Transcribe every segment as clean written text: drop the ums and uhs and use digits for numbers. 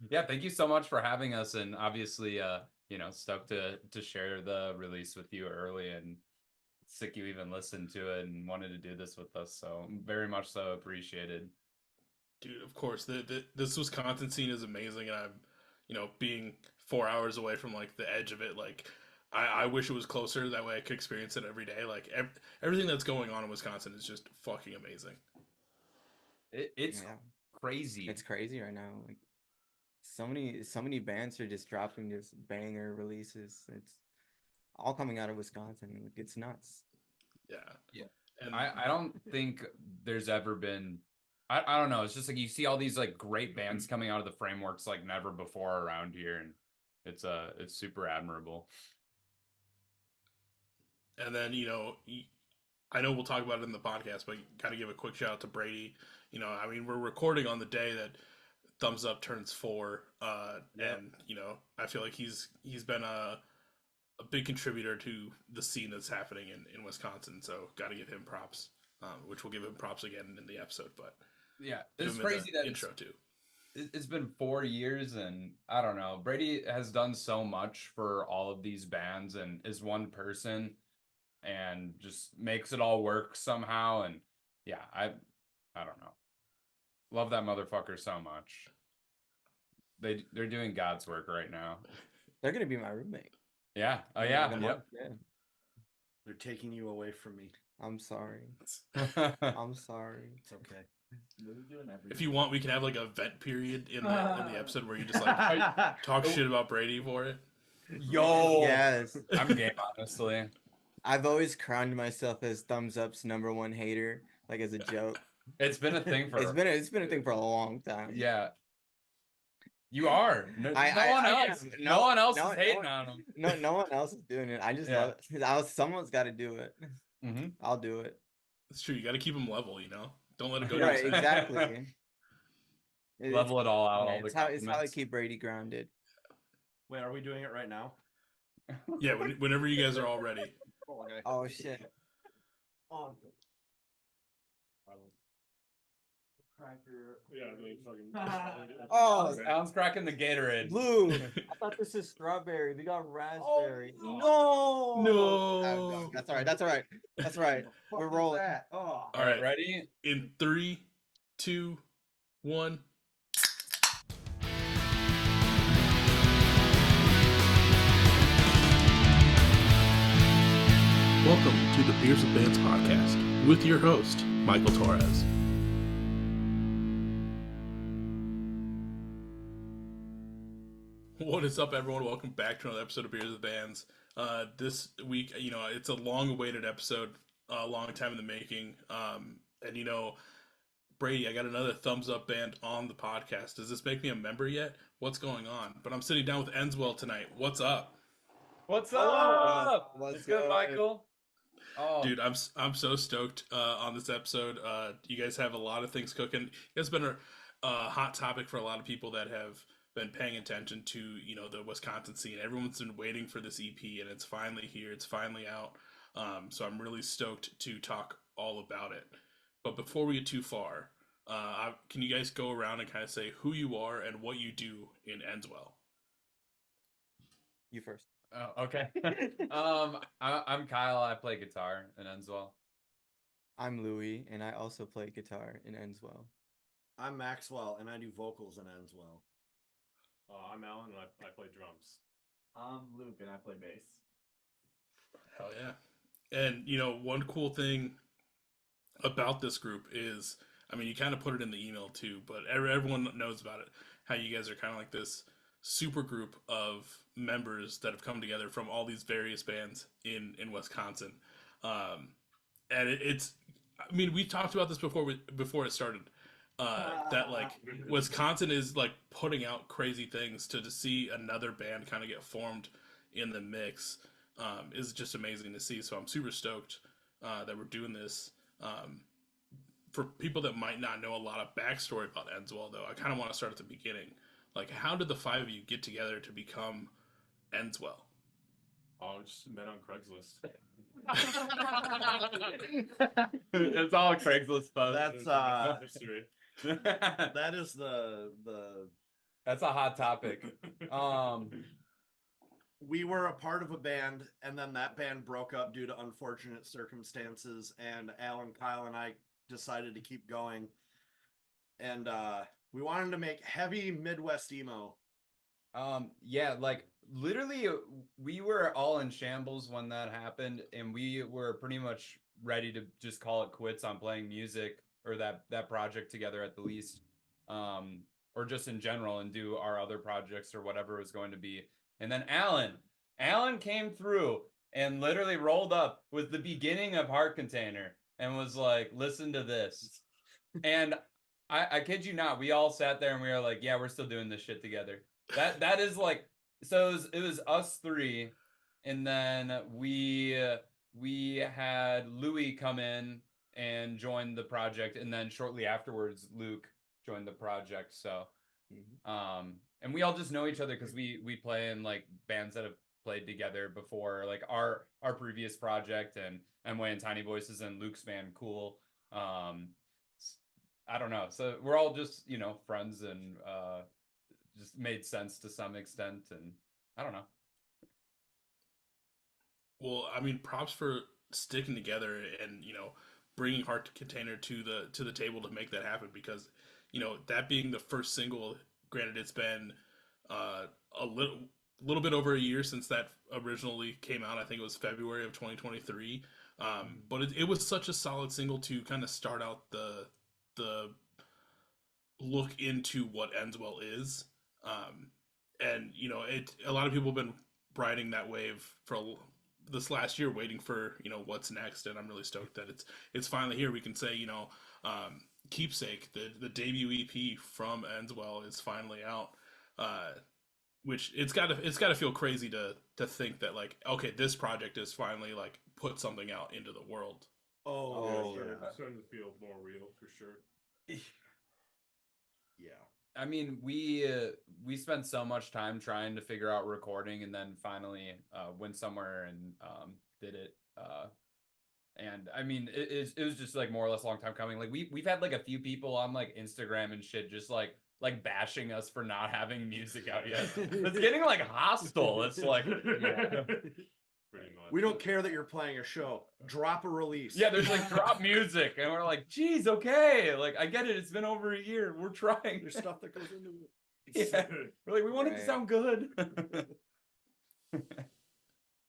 Yeah, thank you so much for having us, and obviously, stoked to share the release with you early, and sick you even listened to it and wanted to do this with us. So very much so appreciated. Dude, of course, this Wisconsin scene is amazing, and I'm, being 4 hours away from like the edge of it. Like, I wish it was closer. That way, I could experience it every day. Like, everything that's going on in Wisconsin is just fucking amazing. It's Yeah, crazy. it's crazy right now. Like so many bands are just dropping just banger releases. It's all coming out of Wisconsin. Like, it's nuts. Yeah, Yeah. and I don't think there's ever been I don't know, it's just like you see all these like great bands coming out of the frameworks like never before around here, and it's super admirable. then I know we'll talk about it in the podcast, but got to give a quick shout out to Brady. I mean, we're recording on the day that Thumbs Up turns 4, Yep. and I feel like he's been a big contributor to the scene that's happening in Wisconsin. So got to give him props, which we'll give him props again in the episode, but Yeah. give It's him in the crazy that intro too. it's been 4 years, and I don't know. Brady has done so much for all of these bands and is one person and just makes it all work somehow. And yeah, I don't know. Love that motherfucker so much. They're doing God's work right now. They're gonna be my roommate Yeah. Oh in like yeah. a month. Yep. Yeah. They're taking you away from me. I'm sorry. I'm sorry. It's okay. If you want, we can have like a vent period in the episode where you just like talk shit about Brady for it. Yo. Yes. I'm game, honestly. I've always crowned myself as Thumbs Up's #1 hater, like as a joke. It's been a thing for It's been a thing for a long time. yeah. You are. No, I no one I else. am. No one else no, is hating no, on him. no one else is doing it. I just Yeah. love it. Someone's got to do it. Mm-hmm. I'll do it. It's true. You got to keep him level. Don't let it go. Yeah. to Right, his head. exactly. Level it all out. Yeah, All the it's how I compliments. keep Brady grounded. Wait, are we doing it right now? Yeah, whenever you guys are all ready. Oh, okay. Oh shit. On. Oh, Alan's cracking the Gatorade. blue. I thought this is strawberry. We got raspberry. No. No. That's all right. That's all right. That's all right. We're rolling. Oh. All right. Ready? In 3, 2, 1. Welcome to the Beers with Bands podcast with your host, Michael Torres. What is up, everyone? Welcome back to another episode of Beers with Bands. This week, it's a long-awaited episode, a long time in the making. And Brady, I got another Thumbs Up band on the podcast. Does this make me a member yet? What's going on? But I'm sitting down with Endswell tonight. What's up? What's Hello. up? What's good, Michael? Oh, Dude, I'm so stoked on this episode. You guys have a lot of things cooking. It's been a hot topic for a lot of people that have been paying attention to the Wisconsin scene. Everyone's been waiting for this EP, and it's finally here. It's finally out. So I'm really stoked to talk all about it. But before we get too far, can you guys go around and kind of say who you are and what you do in Endswell? You first. oh, okay. I'm Kyle. I play guitar in Endswell. I'm Louie, and I also play guitar in Endswell. I'm Maxwell, and I do vocals in Endswell. I'm Alan, and I play drums. I'm Luke, and I play bass. Hell yeah. And one cool thing about this group is, I mean, you kind of put it in the email too, but everyone knows about it. How you guys are kind of like this super group of members that have come together from all these various bands in Wisconsin, and it's. I mean, we talked about this before it started. That like Wisconsin is like putting out crazy things to see another band kind of get formed in the mix is just amazing to see. So I'm super stoked that we're doing this. For people that might not know a lot of backstory about Endswell, though, I kind of want to start at the beginning. Like, how did the five of you get together to become Endswell? Oh, just met on Craigslist. It's all Craigslist posts. That's History. that is the That's a hot topic. We were a part of a band, and then that band broke up due to unfortunate circumstances. And Alan, Kyle, and I decided to keep going. And we wanted to make heavy Midwest emo. Yeah, like literally we were all in shambles when that happened, and we were pretty much ready to just call it quits on playing music or that project together at the least. Or just in general and do our other projects or whatever it was going to be. And then Alan came through and literally rolled up with the beginning of Heart Container and was like, listen to this. And I kid you not, we all sat there and we were like, yeah, we're still doing this shit together. That is like, so it was us three, and then we had Louis come in and join the project, and then shortly afterwards Luke joined the project. So and we all just know each other because we play in like bands that have played together before, like our previous project and Emway and Tiny Voices and Luke's band Cool. I don't know, so we're all just, you know, friends, and just made sense to some extent, and I don't know. Well, I mean, props for sticking together and, you know, bringing Heart Container to the table to make that happen, because, you know, that being the first single, granted it's been a little bit over a year since that originally came out. I think it was February of 2023. But it was such a solid single to kind of start out the look into what Endswell is. And you know, a lot of people have been riding that wave for this last year, waiting for, you know, what's next, and I'm really stoked that it's finally here. We can say, you know, Keepsake, the debut EP from Endswell, is finally out. Which it's gotta feel crazy to think that, like, okay, this project is finally like put something out into the world. Oh, Starting to feel more real for sure. yeah. I mean, we spent so much time trying to figure out recording, and then finally went somewhere and did it. And I mean, it was just like more or less a long time coming. Like we've had like a few people on like Instagram and shit just like bashing us for not having music out yet. It's getting like hostile. It's like, yeah. Pretty much. We don't care that you're playing a show. Drop a release. Yeah, there's like drop music, and we're like, geez, okay, like I get it. It's been over a year. We're trying. There's stuff that goes into it. Yeah, we're like, we want it to sound good.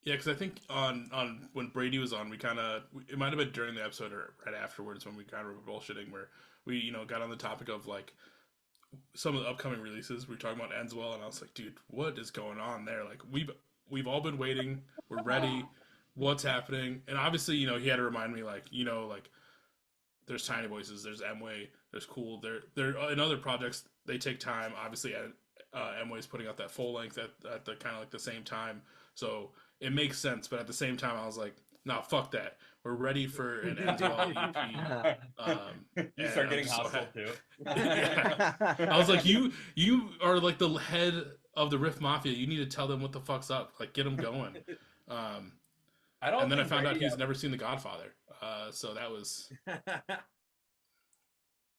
Yeah, because I think on when Brady was on, it might have been during the episode or right afterwards when we kind of were bullshitting, where we, you know, got on the topic of like some of the upcoming releases. We were talking about Endswell, and I was like, dude, what is going on there? Like we've all been waiting. We're ready. What's happening? And obviously, you know, he had to remind me, like, you know, like there's Tiny Voices, there's Emway, there's Cool. They're in other projects. They take time. Obviously, Emway's putting out that full length at the kind of like the same time. So it makes sense. But at the same time, I was like, nah, fuck that. We're ready for an Endswell EP. You start getting hostile too. Yeah. I was like, you are like the head of the Riff Mafia. You need to tell them what the fuck's up. Like, get them going. And then I found out he's never seen The Godfather. So that was,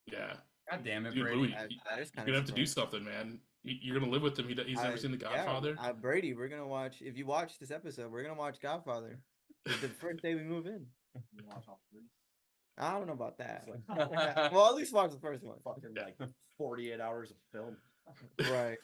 yeah. God damn it, Dude, Brady. Louis, you're gonna have to do something, man. You're gonna live with him. He's never seen The Godfather. Yeah, Brady, we're gonna watch. If you watch this episode, we're gonna watch Godfather the first day we move in. Watch all three. I don't know about that. Well, at least watch the first one. Fucking like 48 hours of film. Right.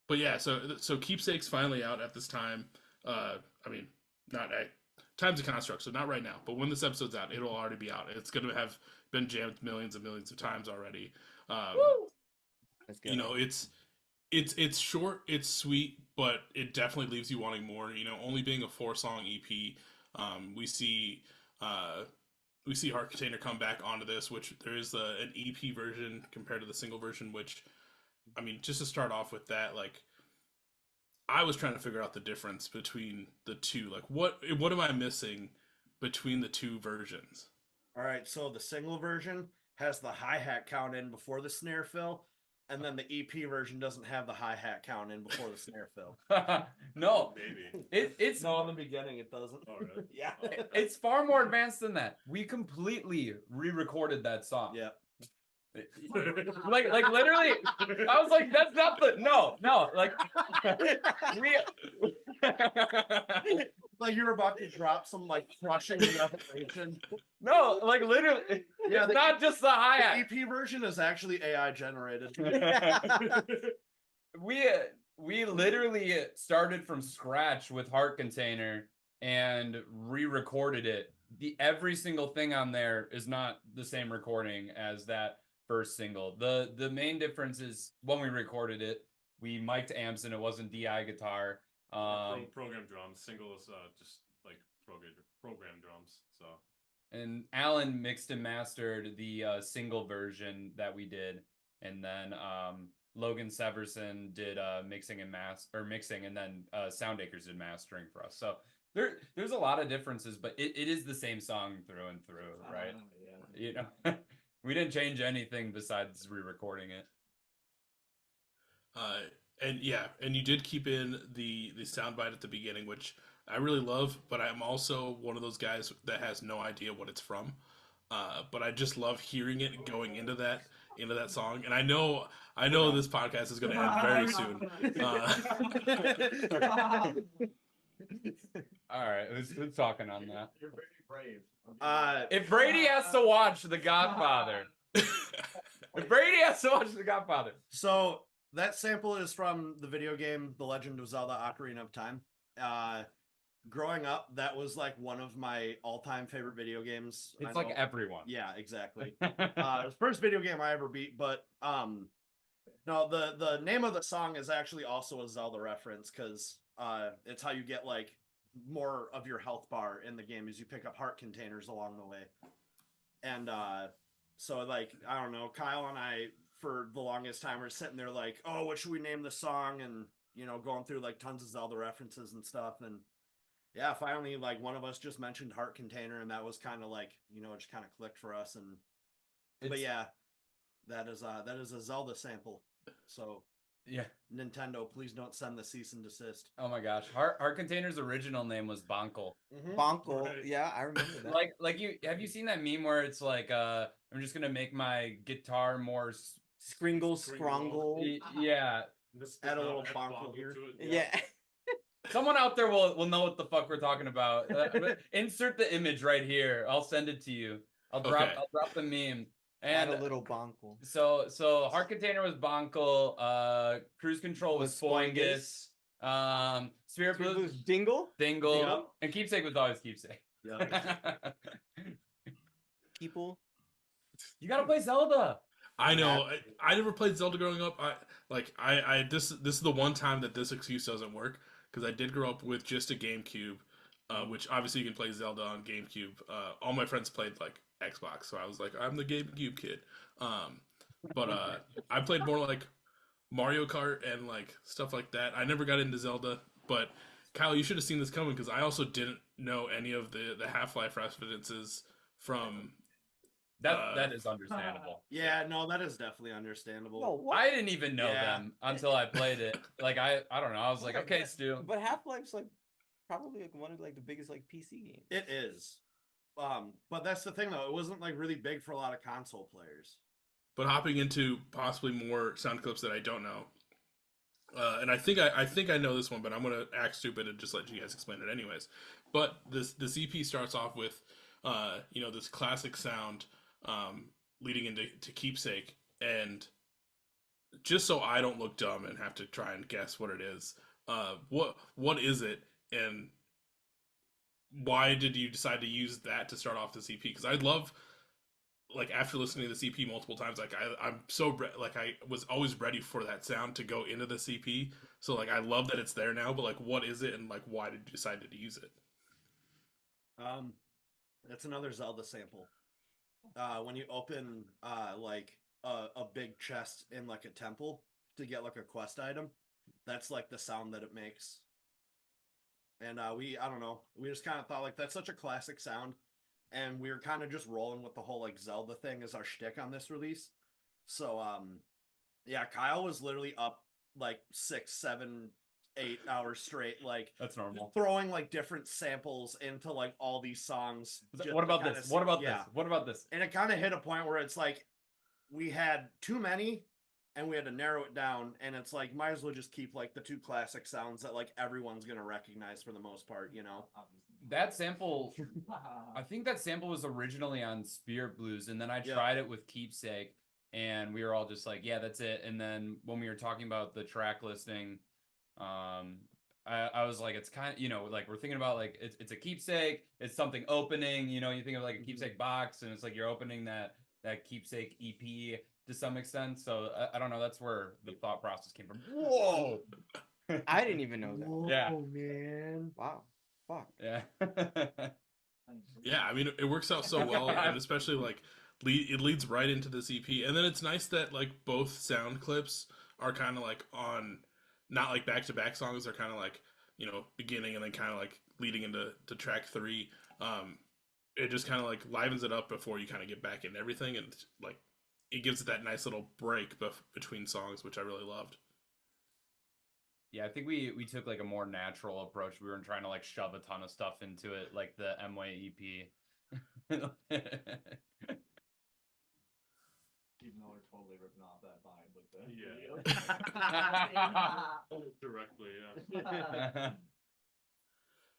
But yeah, so Keepsake's finally out at this time. I mean, not at time's a construct, so not right now. But when this episode's out, it'll already be out. It's gonna have been jammed millions and millions of times already. That's good. You know, it's short, it's sweet, but it definitely leaves you wanting more. You know, only being a 4-song EP, we see Heart Container come back onto this, which there is an EP version compared to the single version. Which, I mean, just to start off with that, like, I was trying to figure out the difference between the two. Like, what am I missing between the two versions? All right, so the single version has the hi-hat count in before the snare fill, and then the EP version doesn't have the hi-hat count in before the snare fill. No, Maybe. it's No, in the beginning it doesn't. Oh, really? Yeah. it's far more advanced than that. We completely re-recorded that song. Yeah. like literally, I was like, that's not the no, like we Like you're about to drop some like crushing revelation. no, like literally, Yeah, it's not just the The hi-hat. EP version is actually AI generated. We literally started from scratch with Heart Container and re-recorded it. Every single thing on there is not the same recording as that first single. The main difference is when we recorded it, we mic'd amps and it wasn't DI guitar. Program drums. Single is just like program drums. So And Alan mixed and mastered the single version that we did, and then Logan Severson did mixing and then Soundacres did mastering for us. So there's a lot of differences, but it is the same song through and through, right? Yeah. You know, we didn't change anything besides re-recording it. And you did keep in the soundbite at the beginning, which I really love, but I'm also one of those guys that has no idea what it's from. But I just love hearing it going into that song, and I know this podcast is going to end very soon. All right, who's talking on that? You're very brave. If Brady has to watch The Godfather, So that sample is from the video game The Legend of Zelda Ocarina of Time. Growing up, that was like one of my all-time favorite video games. It's like everyone. Yeah, exactly. It was the first video game I ever beat, but no, the name of the song is actually also a Zelda reference because it's how you get like more of your health bar in the game as you pick up heart containers along the way. And so like I don't know, Kyle and I for the longest time were sitting there like, oh, what should we name the song? And you know, going through like tons of Zelda references and stuff. And yeah, finally like one of us just mentioned heart container, and that was kind of like, you know, it just kind of clicked for us. And but yeah, that is a Zelda sample. So Yeah. Nintendo, please don't send the cease and desist. Oh my gosh. Heart Container's original name was Bonkle. Bonkle. Right. Yeah, I remember that. Like you have you seen that meme where it's like I'm just gonna make my guitar more Skringle, Skrongle. yeah. Add a little add bongle here. to it. Yeah. Someone out there will know what the fuck we're talking about. Insert the image right here. I'll send it to you. I'll drop the meme. Add And a little bonkle. so Heart Container was Bonkle, Cruise Control was Spoingus, Spirit Blues Dingle. Dingle, and Keepsake was always Keepsake. Yeah. People. You gotta play Zelda. I know. I never played Zelda growing up. This is the one time that this excuse doesn't work because I did grow up with just a GameCube, which obviously you can play Zelda on GameCube. All my friends played like Xbox, so I was like, I'm the GameCube kid. But I played more like Mario Kart and like stuff like that. I never got into Zelda, but Kyle, you should have seen this coming because I also didn't know any of the Half-Life references from. That is understandable. Yeah, no, that is definitely understandable. No, what? I didn't even know Yeah. them until I played it. Like I don't know. I was like, okay, Stu. But Half-Life's like probably like one of like the biggest like PC games. It is. But that's the thing though, it wasn't like really big for a lot of console players. But hopping into possibly more sound clips that I don't know, and I think I know this one, but I'm gonna act stupid and just let you guys explain it anyways. But this EP starts off with, this classic sound, leading into Keepsake, and just so I don't look dumb and have to try and guess what it is, what is it, and why did you decide to use that to start off this EP? Because I love, like, after listening to this EP multiple times, like I'm so I was always ready for that sound to go into this EP. So like I love that it's there now, but like what is it and like why did you decide to use it? That's another Zelda sample. When you open like a big chest in like a temple to get like a quest item, that's like the sound that it makes. And I don't know, we just kind of thought like that's such a classic sound, and we were kind of just rolling with the whole like Zelda thing as our shtick on this release. So yeah, Kyle was literally up like 6, 7, 8 hours straight, like That's normal. throwing like different samples into like all these songs. just What to about kinda this? see- What about yeah. this? What about this? And it kind of hit a point where it's like we had too many and we had to narrow it down, and it's like might as well just keep like the 2 classic sounds that like everyone's gonna recognize for the most part, you know. That sample, I think that sample was originally on Spirit Blues, and then I Yeah. tried it with Keepsake, and we were all just like, yeah, that's it. And then when we were talking about the track listing, I was like, it's kind of, you know, like we're thinking about like it's a Keepsake, it's something opening, you know, you think of like a Keepsake box, and it's like you're opening that Keepsake EP to some extent. So I don't know, that's where the thought process came from. Whoa. I didn't even know that. Yeah. Oh man. Wow. Fuck. Yeah. Yeah, I mean, it works out so well, and especially like it leads right into this EP, and then it's nice that like both sound clips are kind of like on, not like back to back songs, they're kind of like, you know, beginning and then kind of like leading into track 3. It just kind of like livens it up before you kind of get back into everything, and like it gives it that nice little break between songs, which I really loved. Yeah, I think we took like a more natural approach. We weren't trying to like shove a ton of stuff into it, like the Mway EP. Even though we're totally ripping off that vibe with the Yeah. video. Directly, yeah.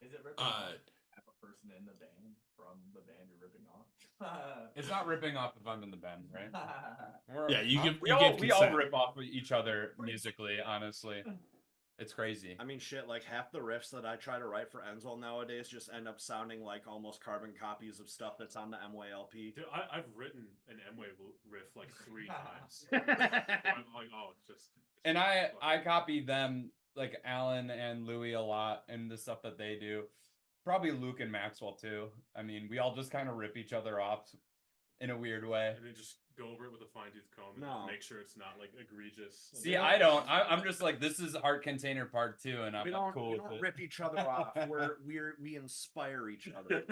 Is it ripping off have a person in the band from the band you're ripping off? It's not ripping off if I'm in the band, right? Yeah, you give we you all give we all consent. rip off each other musically, honestly. It's crazy. I mean, shit, like half the riffs that I try to write for Endswell nowadays just end up sounding like almost carbon copies of stuff that's on the MWay LP. Dude, I've written an M-Way riff like 3 times. I'm like, oh, it's just. And I copy them, like Alan and Louie, a lot, and the stuff that they do. Probably Luke and Maxwell too. I mean, we all just kind of rip each other off in a weird way. And then just go over it with a fine tooth comb and No. make sure it's not like egregious. See, I don't. I'm just like, this is Heart Container Part 2, and I'm We don't, cool we with don't it. rip each other off. We inspire each other.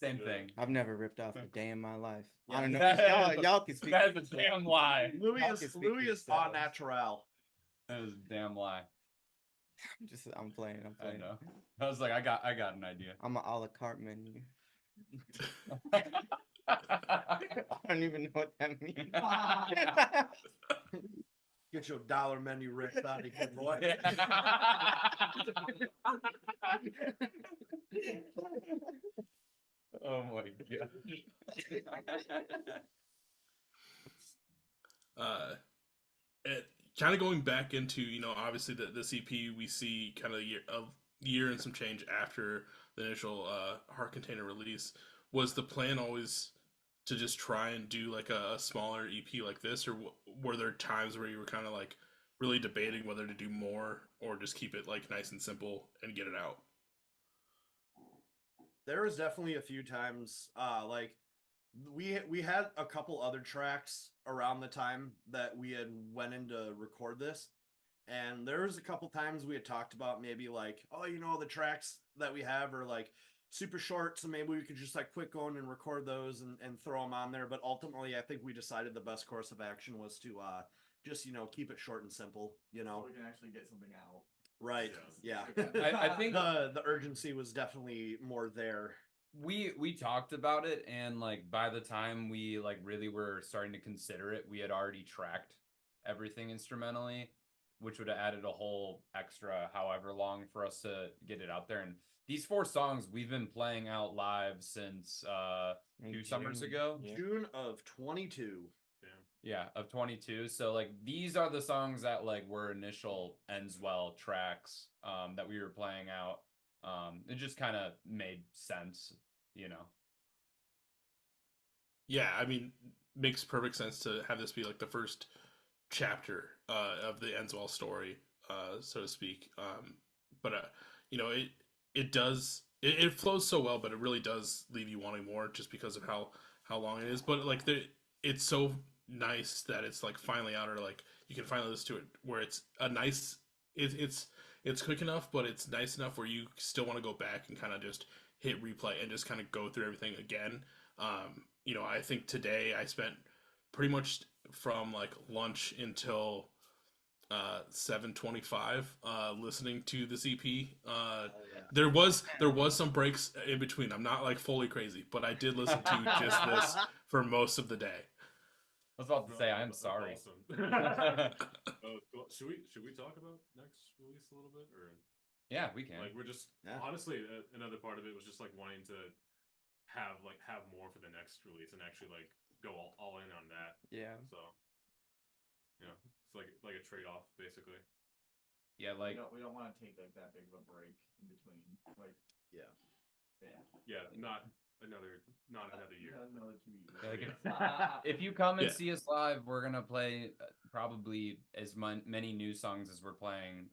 Same Yeah. thing. I've never ripped off a day in my life. Yeah. I don't know. That- Y'all can speak. That's a damn lie. Louis Y'all is can speak for au yourselves. natural. That was a damn lie. I'm playing. I know. I was like, I got an idea. I'm an a la carte menu. I don't even know what that means. Get your dollar menu ripped out of here, boy. Oh my god. Kind of going back into, you know, obviously this EP we see kind of a year and some change after the initial Heart Container release. Was the plan always to just try and do like a smaller EP like this, or were there times where you were kind of like really debating whether to do more or just keep it like nice and simple and get it out? There was definitely a few times, like we had a couple other tracks around the time that we had went in to record this, and there was a couple times we had talked about maybe like, oh, you know, the tracks that we have are like super short, so maybe we could just like quit going and record those and throw them on there. But ultimately, I think we decided the best course of action was to just, you know, keep it short and simple, you know. So we can actually get something out. Right. Yeah. I think the urgency was definitely more there. we talked about it, and like by the time we like really were starting to consider it, we had already tracked everything instrumentally, which would have added a whole extra however long for us to get it out there. And these 4 songs we've been playing out live since 2 summers ago. Yeah. June of 22. Yeah, of 22. So like these are the songs that like were initial Endswell tracks that we were playing out. It just kind of made sense, you know. Yeah, I mean, makes perfect sense to have this be like the first chapter of the Endswell story, so to speak. But you know, it does it flows so well, but it really does leave you wanting more just because of how long it is. But like it's so nice that it's like finally out, or like you can finally listen to it where it's a nice it's quick enough, but it's nice enough where you still want to go back and kind of just hit replay and just kind of go through everything again. You know, I think today I spent pretty much from like lunch until 7:25 listening to this EP. There was some breaks in between. I'm not like fully crazy, but I did listen to just this for most of the day. I was about to say, I'm That's sorry. Awesome. Cool. Should we talk about next release a little bit, or Yeah, we can. like we're just honestly another part of it was just like wanting to have more for the next release and actually like go all in on that. Yeah. So it's like a trade off basically. Yeah, like we don't want to take like that big of a break in between. Like Yeah. Not another year. Another 2 years. Like if you come and Yeah. see us live, we're gonna play probably as many new songs as we're playing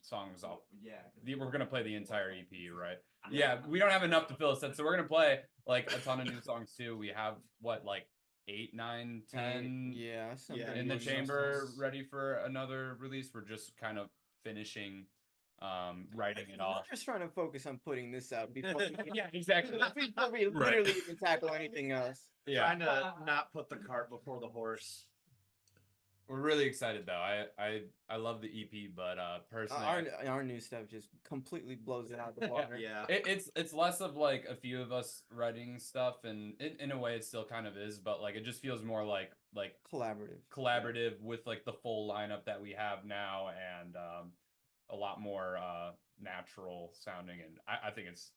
songs off. Yeah. We're gonna play the entire EP, right? Yeah, we don't have enough to fill a set, so we're gonna play like a ton of new songs too. We have what, like 8, 9, 10 Yeah. Yeah, in the new chamber songs. ready for another release. We're just kind of finishing writing it off. We're just trying to focus on putting this out before Yeah, exactly. before we literally even tackle anything else. Yeah, Trying to not put the cart before the horse. we're really excited though. I love the EP, but personally, Our new stuff just completely blows it out of the water. Yeah. it's less of like a few of us writing stuff, and in a way it still kind of is, but like it just feels more like Collaborative. with like the full lineup that we have now, and a lot more natural sounding, and I think it's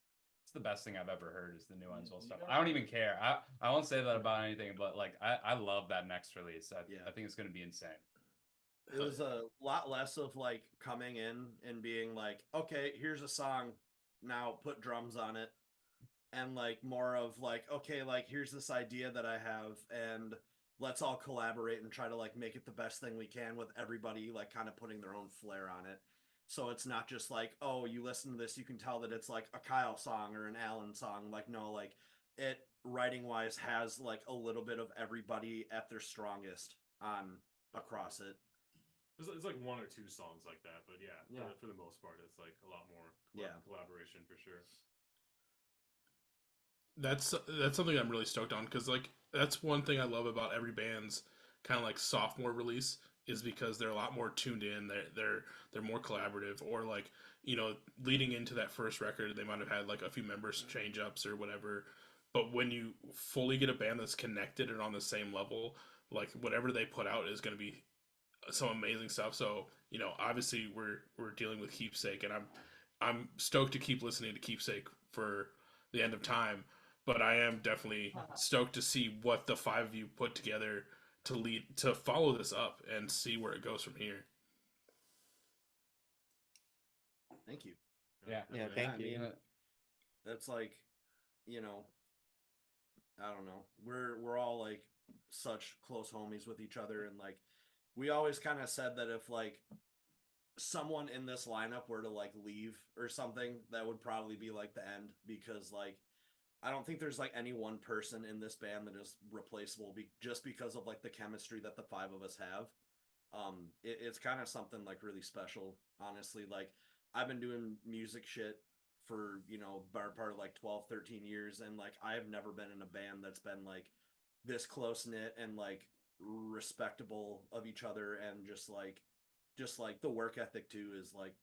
the best thing I've ever heard is the new Endswell stuff. I don't even care. I won't say that about anything, but like I love that next release. I think it's gonna be insane. It was a lot less of like coming in and being like, okay, here's a song, now put drums on it, and like more of like, okay, like here's this idea that I have, and let's all collaborate and try to like make it the best thing we can with everybody like kind of putting their own flair on it. So it's not just like, oh, you listen to this, you can tell that it's like a Kyle song or an Alan song. Like, no, like it writing wise has like a little bit of everybody at their strongest on across it. It's like 1 or 2 songs like that, but Yeah. for the most part, it's like a lot more collaboration for sure. That's something I'm really stoked on, because like that's one thing I love about every band's kind of like sophomore release, is because they're a lot more tuned in. They're more collaborative, or like, leading into that first record, they might have had like a few members change ups or whatever. But when you fully get a band that's connected and on the same level, like whatever they put out is going to be some amazing stuff. So obviously we're dealing with Keepsake, and I'm stoked to keep listening to Keepsake for the end of time. But I am definitely stoked to see what the 5 of you put together to follow this up and see where it goes from here. Thank you. Yeah, Thank you. I mean, that's like, I don't know. We're all like such close homies with each other, and like we always kind of said that if like someone in this lineup were to like leave or something, that would probably be like the end, because like I don't think there's like any one person in this band that is replaceable just because of like the chemistry that the 5 of us have. It's kind of something like really special, honestly. Like I've been doing music shit for, better part of like 12, 13 years. And like, I have never been in a band that's been like this close knit and like respectable of each other. And just like the work ethic too is like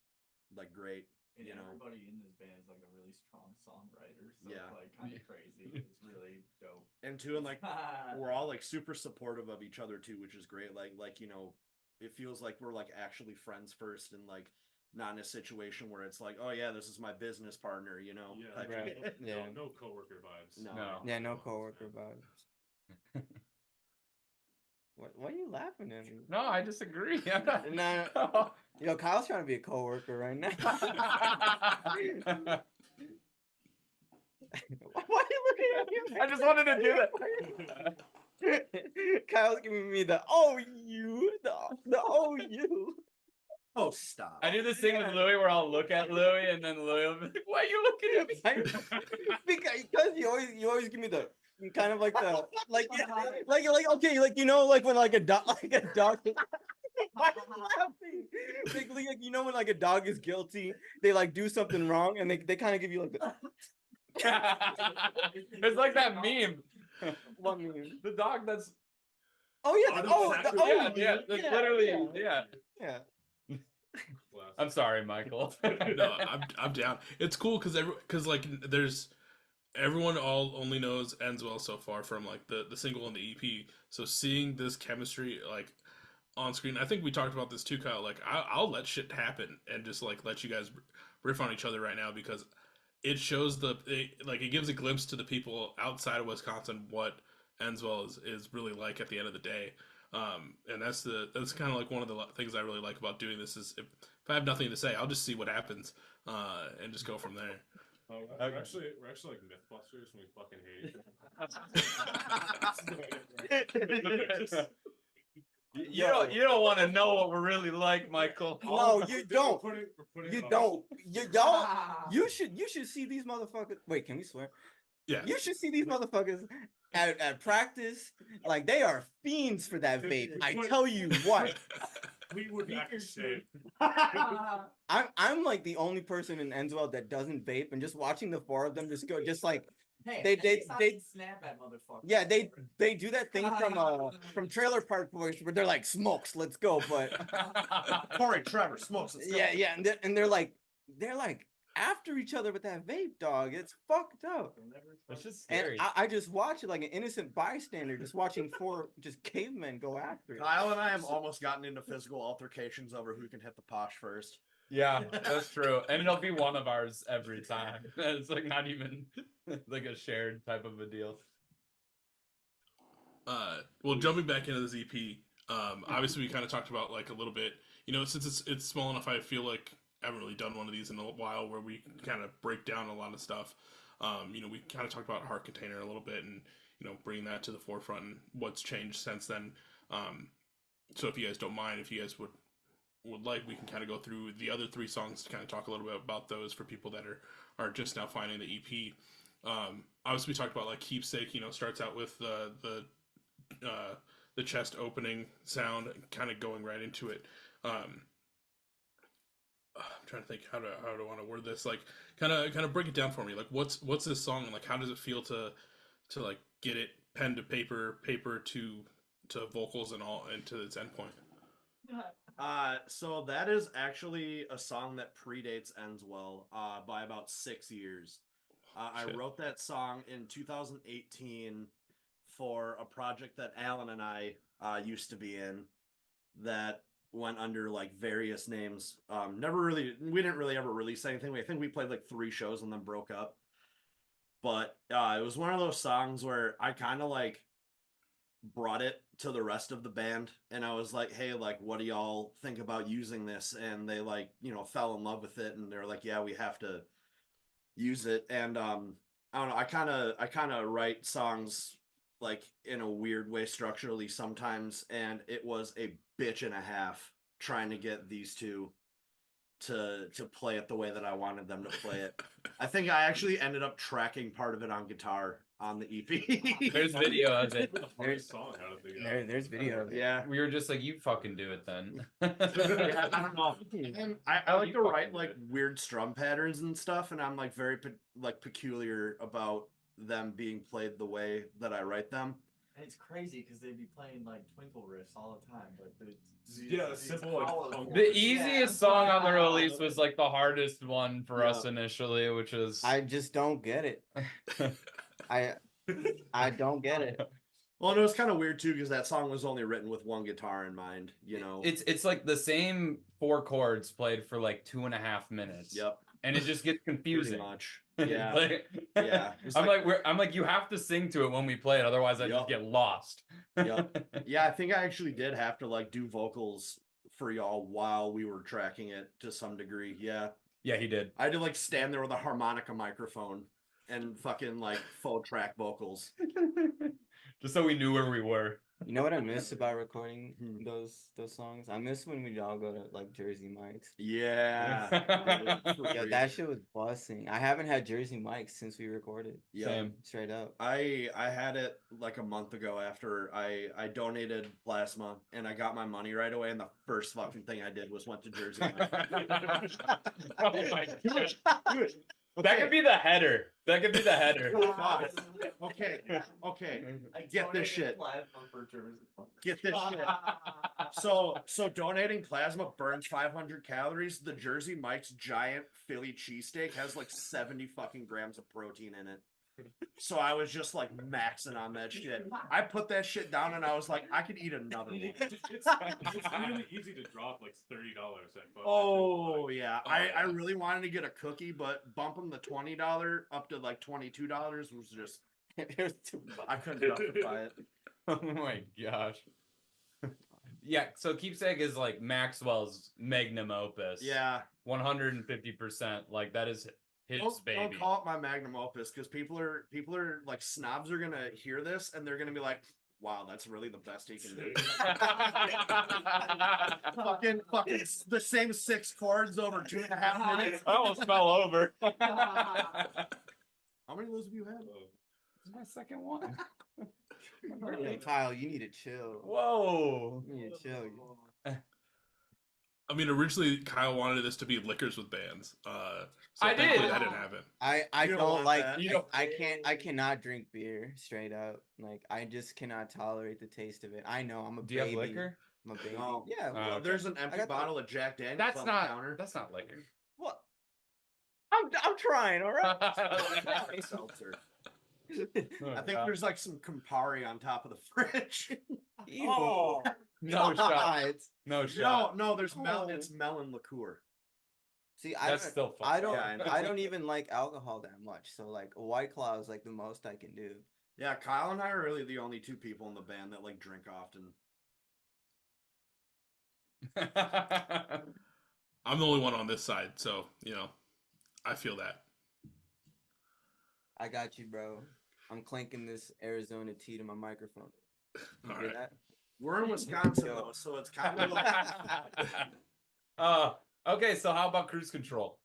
great. And everybody in this band is like a really strong songwriter, so it's like kind of crazy. It's really dope. And too, and like we're all like super supportive of each other too, which is great. Like it feels like we're like actually friends first, and like not in a situation where it's like, oh yeah, this is my business partner, Yeah, Right. No coworker vibes. No. Yeah, no coworker vibes. Why are you laughing at me? No, I disagree. No. Kyle's trying to be a coworker right now. Why are you looking at me? I just wanted to do that. Kyle's giving me the you. Oh, stop. I do this thing with Louis where I'll look at Louis, and then Louis will be like, "Why are you looking at me?" Because you always give me the kind of like the like okay, like like when like a dog why are you laughing? Like, when like a dog is guilty, they like do something wrong, and they kind of give you like the It's like that meme. what meme? The dog that's Oh yeah, that's literally yeah. I'm sorry, Michael. No, I'm down. It's cool because like there's everyone all only knows Endswell so far from like the single and the EP. So seeing this chemistry like on screen, I think we talked about this too, Kyle. Like I'll let shit happen and just like let you guys riff on each other right now because it shows it gives a glimpse to the people outside of Wisconsin what Endswell is really like at the end of the day. And that's kind of like one of the things I really like about doing this is if I have nothing to say, I'll just see what happens and just go from there. Oh, we're actually like MythBusters and we fucking hate each other. You don't want to know what we're really like, Michael. No, you don't. We're putting You it on- don't. Y'all. You should see these motherfuckers. Wait, can we swear? Yeah. You should see these motherfuckers at practice. Like they are fiends for that vape. I tell you what. We would actually. I'm like the only person in Endswell that doesn't vape, and just watching the four of them just go, just like Hey, they snap at motherfucker. yeah, they do that thing from Trailer Park Boys where they're like smokes, let's go, but Corey, Trevor, smokes. Let's go. yeah, and they're like after each other with that vape, dog. It's fucked up. It's just And scary. I just watch it like an innocent bystander, just watching four just cavemen go after it. Kyle and I have almost gotten into physical altercations over who can hit the posh first. Yeah, that's true. And it'll be one of ours every time. It's like not even like a shared type of a deal. Well, jumping back into this EP, obviously we kind of talked about like a little bit, since it's small enough, I feel like I haven't really done one of these in a while where we kind of break down a lot of stuff. We kind of talked about Heart Container a little bit and, bringing that to the forefront and what's changed since then. So if you guys don't mind, if you guys would like, we can kind of go through the other 3 songs to kind of talk a little bit about those for people that are just now finding the EP. Obviously we talked about like Keepsake, starts out with the chest opening sound, kind of going right into it. I'm trying to think how do I want to word this. Like, kind of break it down for me. Like, what's this song? Like, how does it feel to like get it pen to paper to vocals and all, and to its endpoint? So that is actually a song that predates Endswell by about 6 years. I wrote that song in 2018 for a project that Alan and I used to be in that went under like various names. We didn't really ever release anything. I think we played like 3 shows and then broke up. But it was one of those songs where I kind of like brought it to the rest of the band and I was like, hey, like, what do y'all think about using this? And they like, fell in love with it and they're like, yeah, we have to use it. And I don't know, I kind of write songs like in a weird way structurally sometimes, and it was a bitch and a half trying to get these two to play it the way that I wanted them to play it. I think I actually ended up tracking part of it on guitar on the EP. There's video of it. There's song how to figure out. There's video of it. Yeah. We were just like, you fucking do it then. Yeah, I don't know. And I like to write like weird strum patterns and stuff, and I'm like very peculiar about them being played the way that I write them. And it's crazy because they'd be playing like twinkle riffs all the time, but Simple like The easiest song on the release was like the hardest one for us initially, which was I just don't get it. I don't get it. Well, and it was kind of weird too because that song was only written with one guitar in mind. It's like the same 4 chords played for like 2.5 minutes. Yep. And it just gets confusing. Pretty much. Yeah. Like, Yeah. I'm like, you have to sing to it when we play it, otherwise I just get lost. Yep. Yeah, I think I actually did have to like do vocals for y'all while we were tracking it to some degree. Yeah. Yeah, he did. I had to like stand there with a harmonica microphone and fucking like full track vocals. Just so we knew where we were. You know what I miss about recording those songs? I miss when we'd all go to like Jersey Mike's. Yeah. Yeah, that shit was busting. I haven't had Jersey Mike's since we recorded. Yeah. Same. Straight up. I had it like a month ago after I donated plasma and I got my money right away, and the first fucking thing I did was went to Jersey Mike's. Oh my god. That could be the header. That could be the header. Okay. Get this shit. Get this shit. So donating plasma burns 500 calories. The Jersey Mike's giant Philly cheesesteak has like 70 fucking grams of protein in it. So I was just like maxing on that shit. I put that shit down and I was like, I could eat another one. It's really easy to drop like $30 at Buffalo. Oh yeah. Oh, I yeah. really wanted to get a cookie, but bumping the $20 up to like $22 was just It was too much. I couldn't justify it. Oh my gosh. Yeah, so Keepsake is like Maxwell's magnum opus. Yeah. 150%. Like that is his Don't baby. call it my magnum opus because people are like snobs are gonna hear this and they're gonna be like, wow, that's really the best he can do. fucking the same 6 chords over 2.5 minutes. I almost fell over. How many of those have you had? This is my second one. Hey, Kyle, you need to chill. Whoa. You need to chill. I mean, originally Kyle wanted this to be liquors with bands. So I thankfully did. That didn't happen. I You don't don't want like that. You don't- I cannot drink beer straight up. Like I just cannot tolerate the taste of it. I know I'm a Do you baby. have liquor? I'm a baby. No. Yeah. Oh, well, okay. There's an I empty got the- bottle of Jack Daniels That's on not the counter. that's not liquor. What? I'm trying, all right? Seltzer. Oh, I think God. there's like some Campari on top of the fridge. Ew. No shot. God. No shot. No, there's Oh. it's melon liqueur. See, I That's don't, still fucked I up. don't, Yeah, I know. I don't even like alcohol that much. So like a White Claw is like the most I can do. Yeah, Kyle and I are really the only 2 people in the band that like drink often. I'm the only one on this side, so I feel that. I got you, bro. I'm clanking this Arizona tea to my microphone. You All hear right. that? We're in Wisconsin though, so it's kind of Okay, so how about cruise control?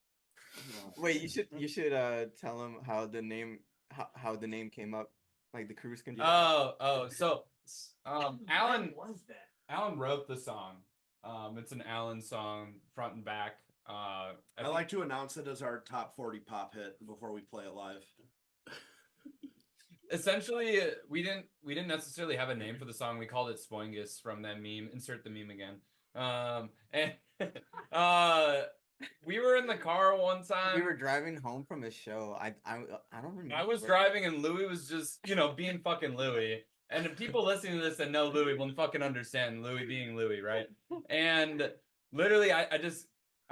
Wait, you should tell him how the name came up, like the cruise control. So Alan When was that? Alan wrote the song. It's an Alan song, front and back. I like to announce it as our top 40 pop hit before we play it live. Essentially, we didn't necessarily have a name for the song. We called it Spoingus from that meme. Insert the meme again. And we were in the car one time. We were driving home from a show. I don't remember. I was driving and Louis was just, being fucking Louis. And the people listening to this and know Louis will fucking understand Louis being Louis, right? And literally, I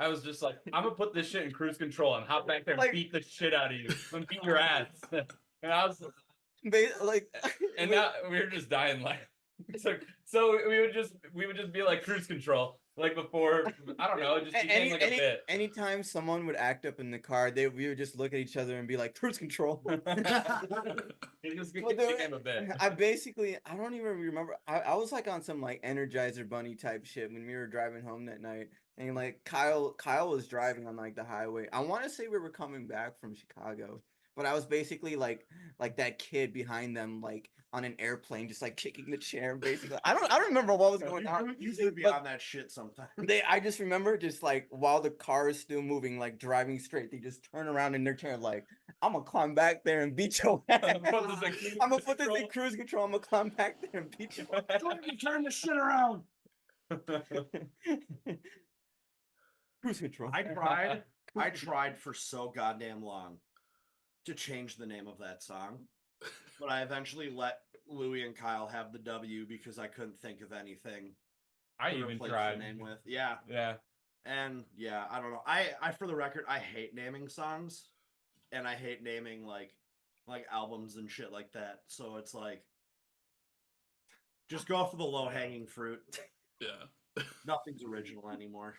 was just like, I'm gonna put this shit in cruise control and hop back there and Like- beat the shit out of you and beat your ass. And I was, like, and now we were just dying laughing. So we would just be like cruise control, like before. I don't know, it just became like a bit. anytime someone would act up in the car, we would just look at each other and be like cruise control. It just Well, there- became a bit. I don't even remember. I was like on some like Energizer Bunny type shit when we were driving home that night, and like Kyle was driving on like the highway. I want to say we were coming back from Chicago, but I was basically like that kid behind them, like on an airplane, just like kicking the chair. Basically, I don't remember what was going on. You should be But- on that shit sometime. I just remember just like while the car is still moving, like driving straight, they just turn around in their chair like, I'm gonna climb back there and beat your ass. Put this in cruise I'm gonna put this in control. cruise control. I'm gonna climb back there and beat your ass. Don't even turn this shit around. Cruise control. I tried for so goddamn long to change the name of that song, but I eventually let Louis and Kyle have the W because I couldn't think of anything I to even replace tried. the name with. Yeah, Yeah. and yeah, I don't know. I for the record, I hate naming songs, and I hate naming like albums and shit like that. So it's like, just go for the low hanging fruit. Yeah. Nothing's original anymore.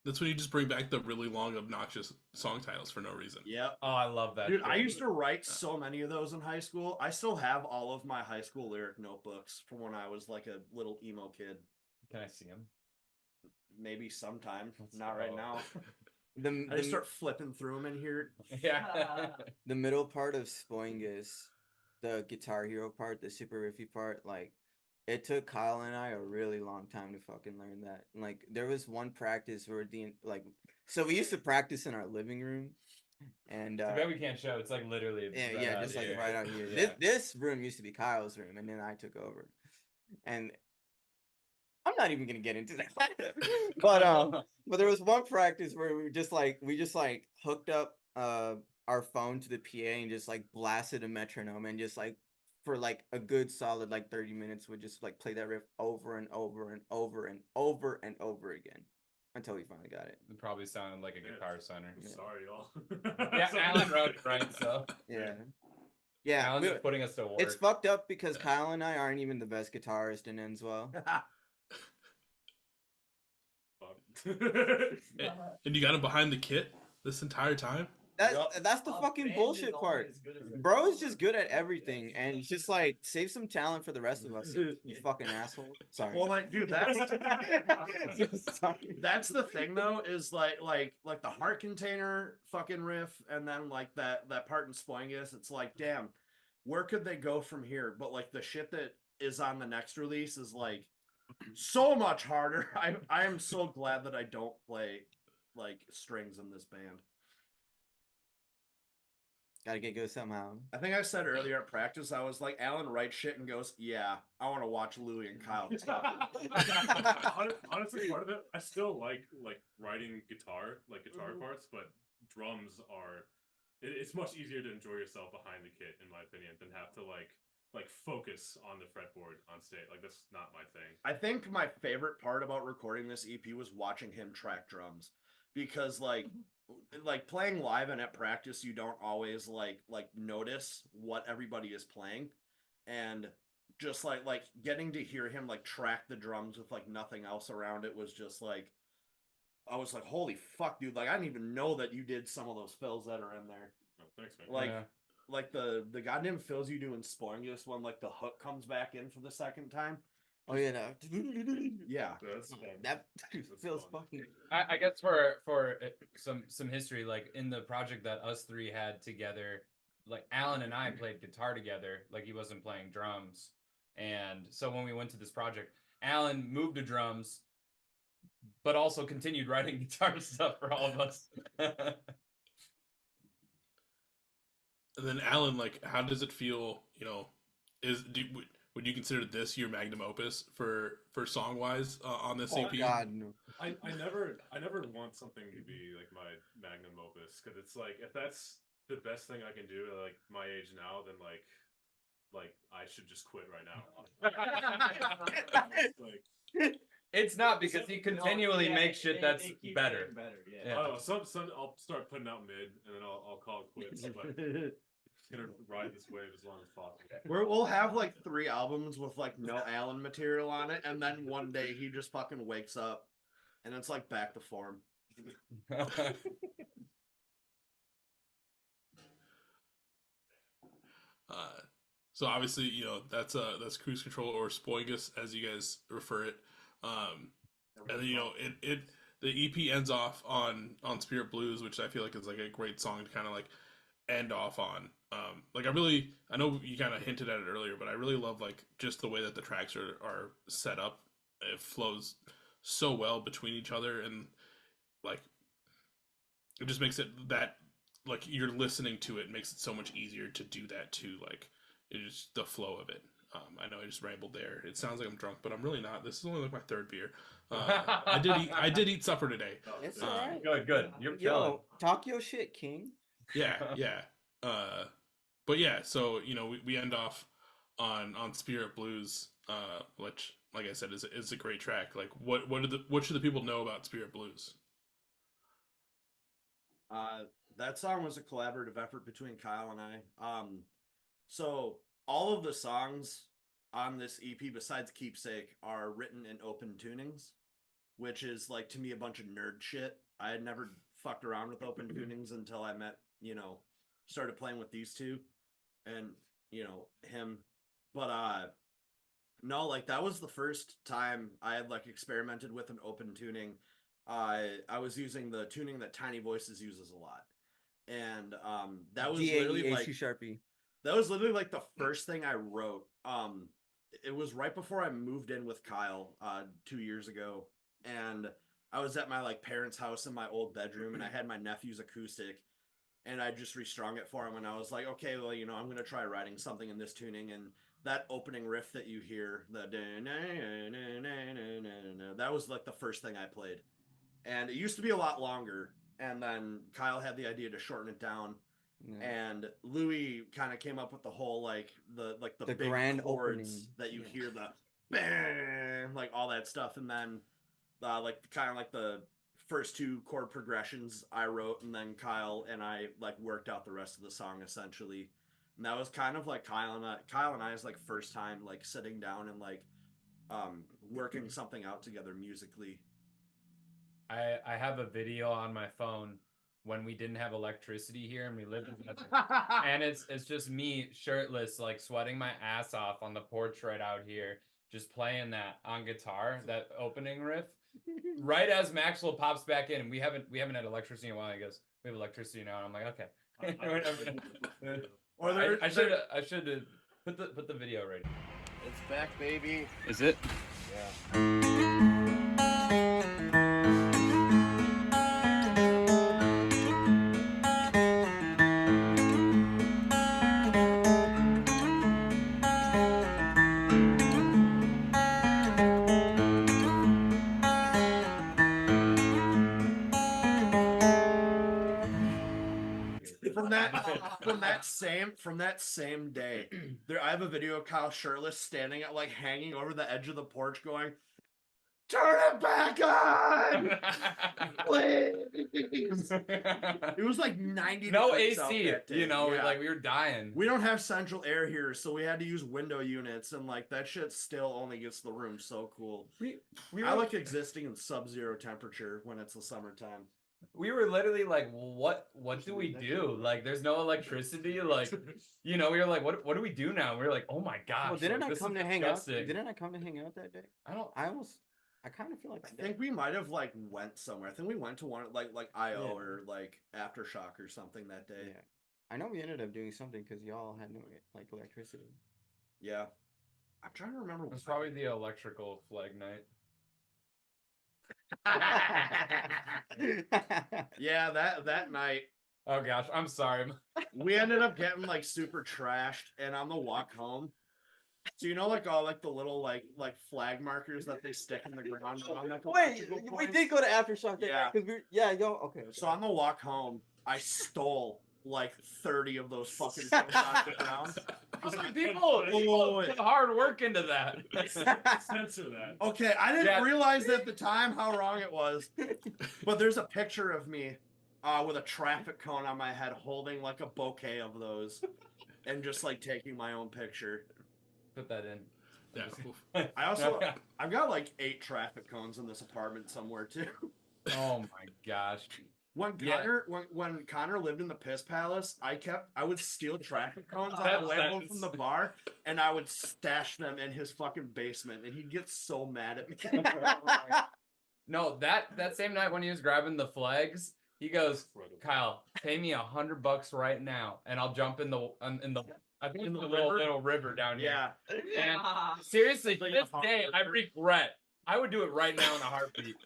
That's when you just bring back the really long, obnoxious song titles for no reason. Yep. Oh, I love that. Dude, I shit. used to write so many of those in high school. I still have all of my high school lyric notebooks from when I was like a little emo kid. Can I see him? Maybe sometime, Let's not right go. now. The, I just the, start flipping through them in here. Yeah. the middle part of Spoingus, the Guitar Hero part, the super riffy part, like it took Kyle and I a really long time to fucking learn that. Like there was one practice where so we used to practice in our living room, and Too bad we can't show. It's like literally. yeah, out just like here. right out here. Yeah. This room used to be Kyle's room, and then I took over. And I'm not even gonna get into that. But there was one practice where we just like hooked up our phone to the PA and just like blasted a metronome and just like for like a good solid like 30 minutes would just like play that riff over and over and over and over and over again until we finally got it. It probably sounded like a guitar center. Yeah. Sorry, y'all. Yeah, Alan wrote it, right? So Yeah. Yeah. Alan's just putting us to work. It's fucked up because Kyle and I aren't even the best guitarist in Endswell. And you got him behind the kit this entire time? That's the fucking bullshit part. Bro is just good at everything, and he's just like save some talent for the rest of us. You fucking asshole. Sorry. Well, like, dude, that's Sorry. that's the thing though, is like the heart container fucking riff, and then like that part in Spoingus. It's like, damn, where could they go from here? But like the shit that is on the next release is like so much harder. I am so glad that I don't play like strings in this band. Gotta get good somehow. I think I said earlier at practice, I was like, Alan writes shit and goes, yeah, I want to watch Louie and Kyle talk. Honestly, part of it, I still like writing guitar parts, but drums are. It's much easier to enjoy yourself behind the kit, in my opinion, than have to like focus on the fretboard on stage. Like, that's not my thing. I think my favorite part about recording this EP was watching him track drums, because like playing live and at practice, you don't always like notice what everybody is playing, and just like getting to hear him like track the drums with like nothing else around it was just like, I was like, holy fuck, dude, like I didn't even know that you did some of those fills that are in there. Oh, thanks, man. Like Yeah. like the goddamn fills you do in Spoingus when like the hook comes back in for the second time. Oh yeah, no. Yeah. That's fun. That That's feels fun. fucking. I guess for some history, like in the project that us three had together, like Alan and I played guitar together. Like he wasn't playing drums, and so when we went to this project, Alan moved to drums, but also continued writing guitar stuff for all of us. And then Alan, like, how does it feel? You know, would you consider this your magnum opus for song wise on this Oh EP? God, no. I never want something to be like my magnum opus, because it's like, if that's the best thing I can do at like my age now, then like I should just quit right now. Like, It's not, because he continually makes shit that's they keep better. getting better. Yeah. Yeah. I don't know, some I'll start putting out mid, and then I'll call it quits. But just gonna ride this wave as long as possible. We'll have like 3 albums with like no Alan material on it, and then one day he just fucking wakes up and it's like back to form. So obviously, you know, that's Cruise Control, or Spoigus as you guys refer it. And then, you know, the EP ends off on Spirit Blues, which I feel like is like a great song to kind of like end off on. Like I know you kind of hinted at it earlier, but I really love like just the way that the tracks are set up. It flows so well between each other, and like it just makes it that like you're listening to it makes it so much easier to do that too. Like it just the flow of it. I know I just rambled there. It sounds like I'm drunk, but I'm really not. This is only like my 3rd beer. I did eat supper today. It's Um, alright. Good. You're killing. Yo, talk your shit, King. Yeah. But yeah, so you know we end off on Spirit Blues, which like I said is a great track. Like what should the people know about Spirit Blues? That song was a collaborative effort between Kyle and I. So all of the songs on this EP besides Keepsake are written in open tunings, which is like to me a bunch of nerd shit. I had never fucked around with open tunings until I met, started playing with these two and, him. But no, like that was the first time I had like experimented with an open tuning. I was using the tuning that Tiny Voices uses a lot. And that was literally like Sharpie. That was literally like the first thing I wrote. It was right before I moved in with Kyle 2 years ago, and I was at my like parents' house in my old bedroom, and I had my nephew's acoustic, and I just restrung it for him, and I was like, okay, well, I'm gonna try writing something in this tuning, and that opening riff that you hear, that was like the first thing I played, and it used to be a lot longer, and then Kyle had the idea to shorten it down. And Louis kind of came up with the whole like the big grand chords opening. that you hear, the bang, like all that stuff, and then like kind of like the first two chord progressions I wrote, and then Kyle and I like worked out the rest of the song essentially. And that was kind of like Kyle and I's like first time like sitting down and like working something out together musically. I have a video on my phone when we didn't have electricity here and we lived in Madison. And it's just me shirtless, like sweating my ass off on the porch right out here, just playing that on guitar, that opening riff. Right as Maxwell pops back in, and we haven't had electricity in a while. He goes, "We have electricity now," and I'm like, "Okay." Or I should put the video right. It's back, baby. Is it? Yeah. From that same day, I have a video of Kyle shirtless standing at like hanging over the edge of the porch going, "Turn it back on, please." It was like 90 no degrees out AC, that day. Yeah. Like we were dying. We don't have central air here, so we had to use window units, and like that shit still only gets the room so cool. I like existing in sub-zero temperature when it's the summertime. We were literally like, what do we do? Like, there's no electricity. Like, we were like, what do we do now? We were like, oh my gosh. Well, didn't like, I come to hang out? disgusting. Didn't I come to hang out that day? I kind of feel like I think we might have like went somewhere. I think we went to one like IO or like Aftershock or something that day. Yeah. I know we ended up doing something because y'all had no like electricity. Yeah. I'm trying to remember. It was probably the electrical flag night. Yeah, that night. Oh gosh, I'm sorry. We ended up getting like super trashed, and on the walk home, so like all like the little like flag markers that they stick in the ground. Wait, we did go to Aftershock. Yeah, okay. So on the walk home, I stole like 30 of those fucking things off the ground. People put hard work into that. Censor that. Okay, I didn't realize at the time how wrong it was, but there's a picture of me with a traffic cone on my head holding like a bouquet of those and just like taking my own picture. Put that in. Yeah. I've got like 8 traffic cones in this apartment somewhere too. Oh my gosh. When Connor lived in the Piss Palace, I would steal traffic cones on the way home from the bar, and I would stash them in his fucking basement, and he'd get so mad at me. No, that same night when he was grabbing the flags, he goes, "Kyle, pay me $100 right now, and I'll jump in the I think it's the little river down here." Yeah. And seriously, to this day, I regret. I would do it right now in a heartbeat.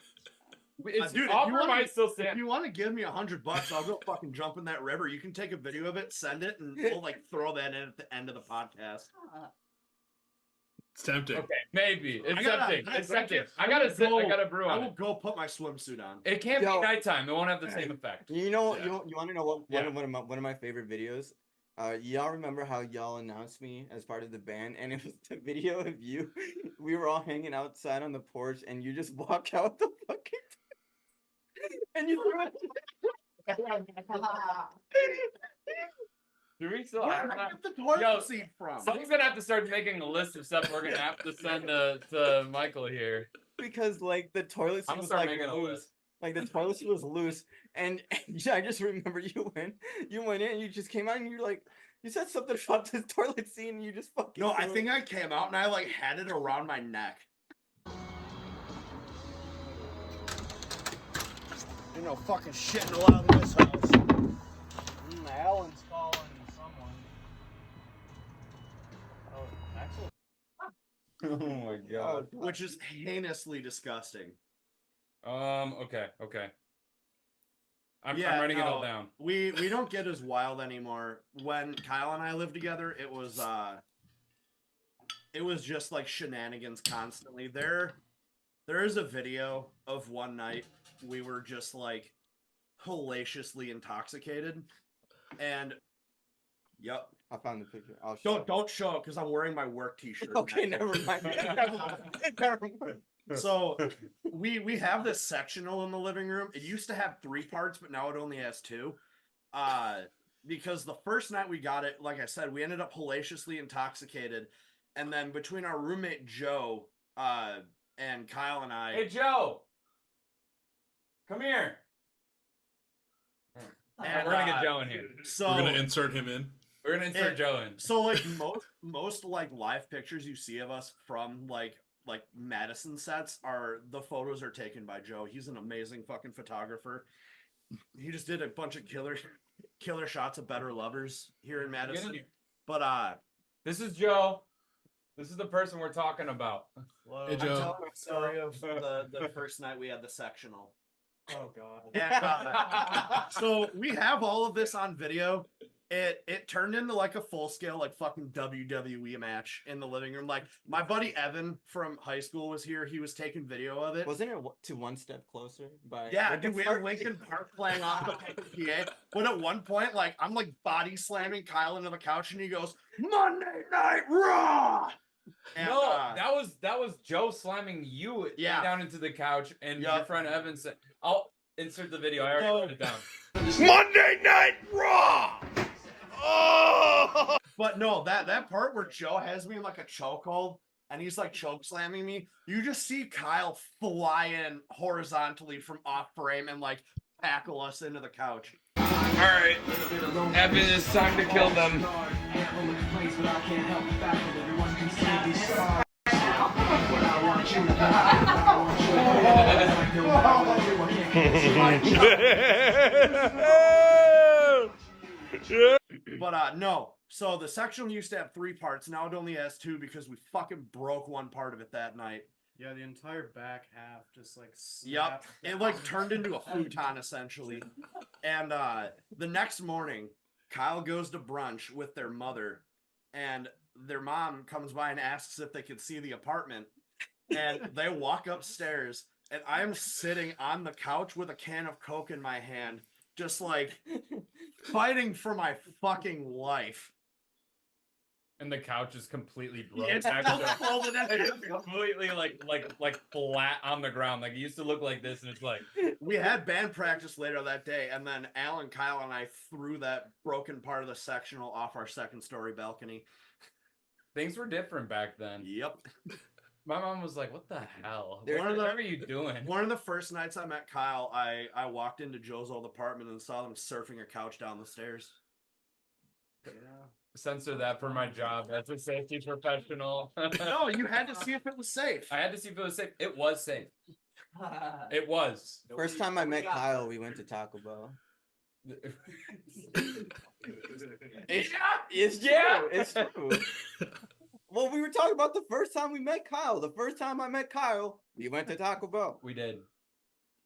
It's Dude, if you want to give me $100, I'll go fucking jump in that river. You can take a video of it, send it, and we'll like throw that in at the end of the podcast. It's tempting. Okay, maybe. It's tempting. I gotta brew on I will it. go put my swimsuit on. It can't be nighttime. It won't have the same effect. You want to know one of my favorite videos? Y'all remember how y'all announced me as part of the band, and it was the video of you. We were all hanging outside on the porch, and you just walk out the fucking and you threw it. Do we still Where did I get the toilet seat from? Someone's gonna have to start making a list of stuff we're gonna have to send to Michael here. Because like the toilet seat was like loose. Like the toilet seat was loose, and I just remember you went in, you just came out, and you're like, you said something about this toilet seat, and you just fucking. No, I think I came out and I like had it around my neck. You know, fucking shitting allowed in this house. Alan's calling someone. Oh, Axel. Oh my god. Which is heinously disgusting. Okay. I'm writing it all down. We don't get as wild anymore. When Kyle and I lived together, it was just like shenanigans constantly. There is a video of one night we were just like hellaciously intoxicated. And yep. I found the picture. I'll show. Don't show it because I'm wearing my work T-shirt. Okay, never mind. Never mind. Never mind. So we have this sectional in the living room. It used to have 3 parts, but now it only has 2. Because the first night we got it, like I said, we ended up hellaciously intoxicated, and then between our roommate Joe, and Kyle and I. Hey Joe, come here. And, we're gonna get Joe in here. So We're gonna insert him in. We're gonna insert Joe in. So like most like live pictures you see of us from like Madison sets are the photos are taken by Joe. He's an amazing fucking photographer. He just did a bunch of killer shots of Better Lovers here in Madison. But this is Joe. This is the person we're talking about. Hey, I'm Joe. telling a story of the first night we had the sectional. Oh god. And, so we have all of this on video. It turned into like a full scale like fucking WWE match in the living room. Like my buddy Evan from high school was here. He was taking video of it. Wasn't it to One Step Closer? By Yeah, Linkin dude, we Park? had Linkin Park playing off the PA. But at one point, like I'm like body slamming Kyle into the couch, and he goes, "Monday Night Raw." And, No, that was Joe slamming you down into the couch, and your friend Evan said, "I'll insert the video." I already wrote it down. Monday Night Raw. Oh! But no, that part where Joe has me in like a chokehold and he's like choke slamming me, you just see Kyle fly in horizontally from off frame and like tackle us into the couch. All right, Evan, it's time to kill them. But no, so the section used to have 3 parts. Now it only has 2 because we fucking broke one part of it that night. Yeah, the entire back half just like Yep, snapped. it like turned into a futon essentially. And the next morning, Kyle goes to brunch with their mother, and their mom comes by and asks if they could see the apartment. And they walk upstairs, and I'm sitting on the couch with a can of Coke in my hand, just like fighting for my fucking life. And the couch is completely broken. It's completely like flat on the ground. Like it used to look like this, and it's like we had band practice later that day, and then Alan, Kyle, and I threw that broken part of the sectional off our 2nd story balcony. Things were different back then. Yep. My mom was like, "What the hell? One of What are you doing?" One of the first nights I met Kyle, I walked into Joe's old apartment and saw them surfing a couch down the stairs. Yeah. Censor that for my job as a safety professional. No, you had to see if it was safe. I had to see if it was safe. It was safe. It was. First time I met Kyle, we went to Taco Bell. It's true. It's true. Well, we were talking about the first time we met Kyle. The first time I met Kyle, we went to Taco Bell. We did.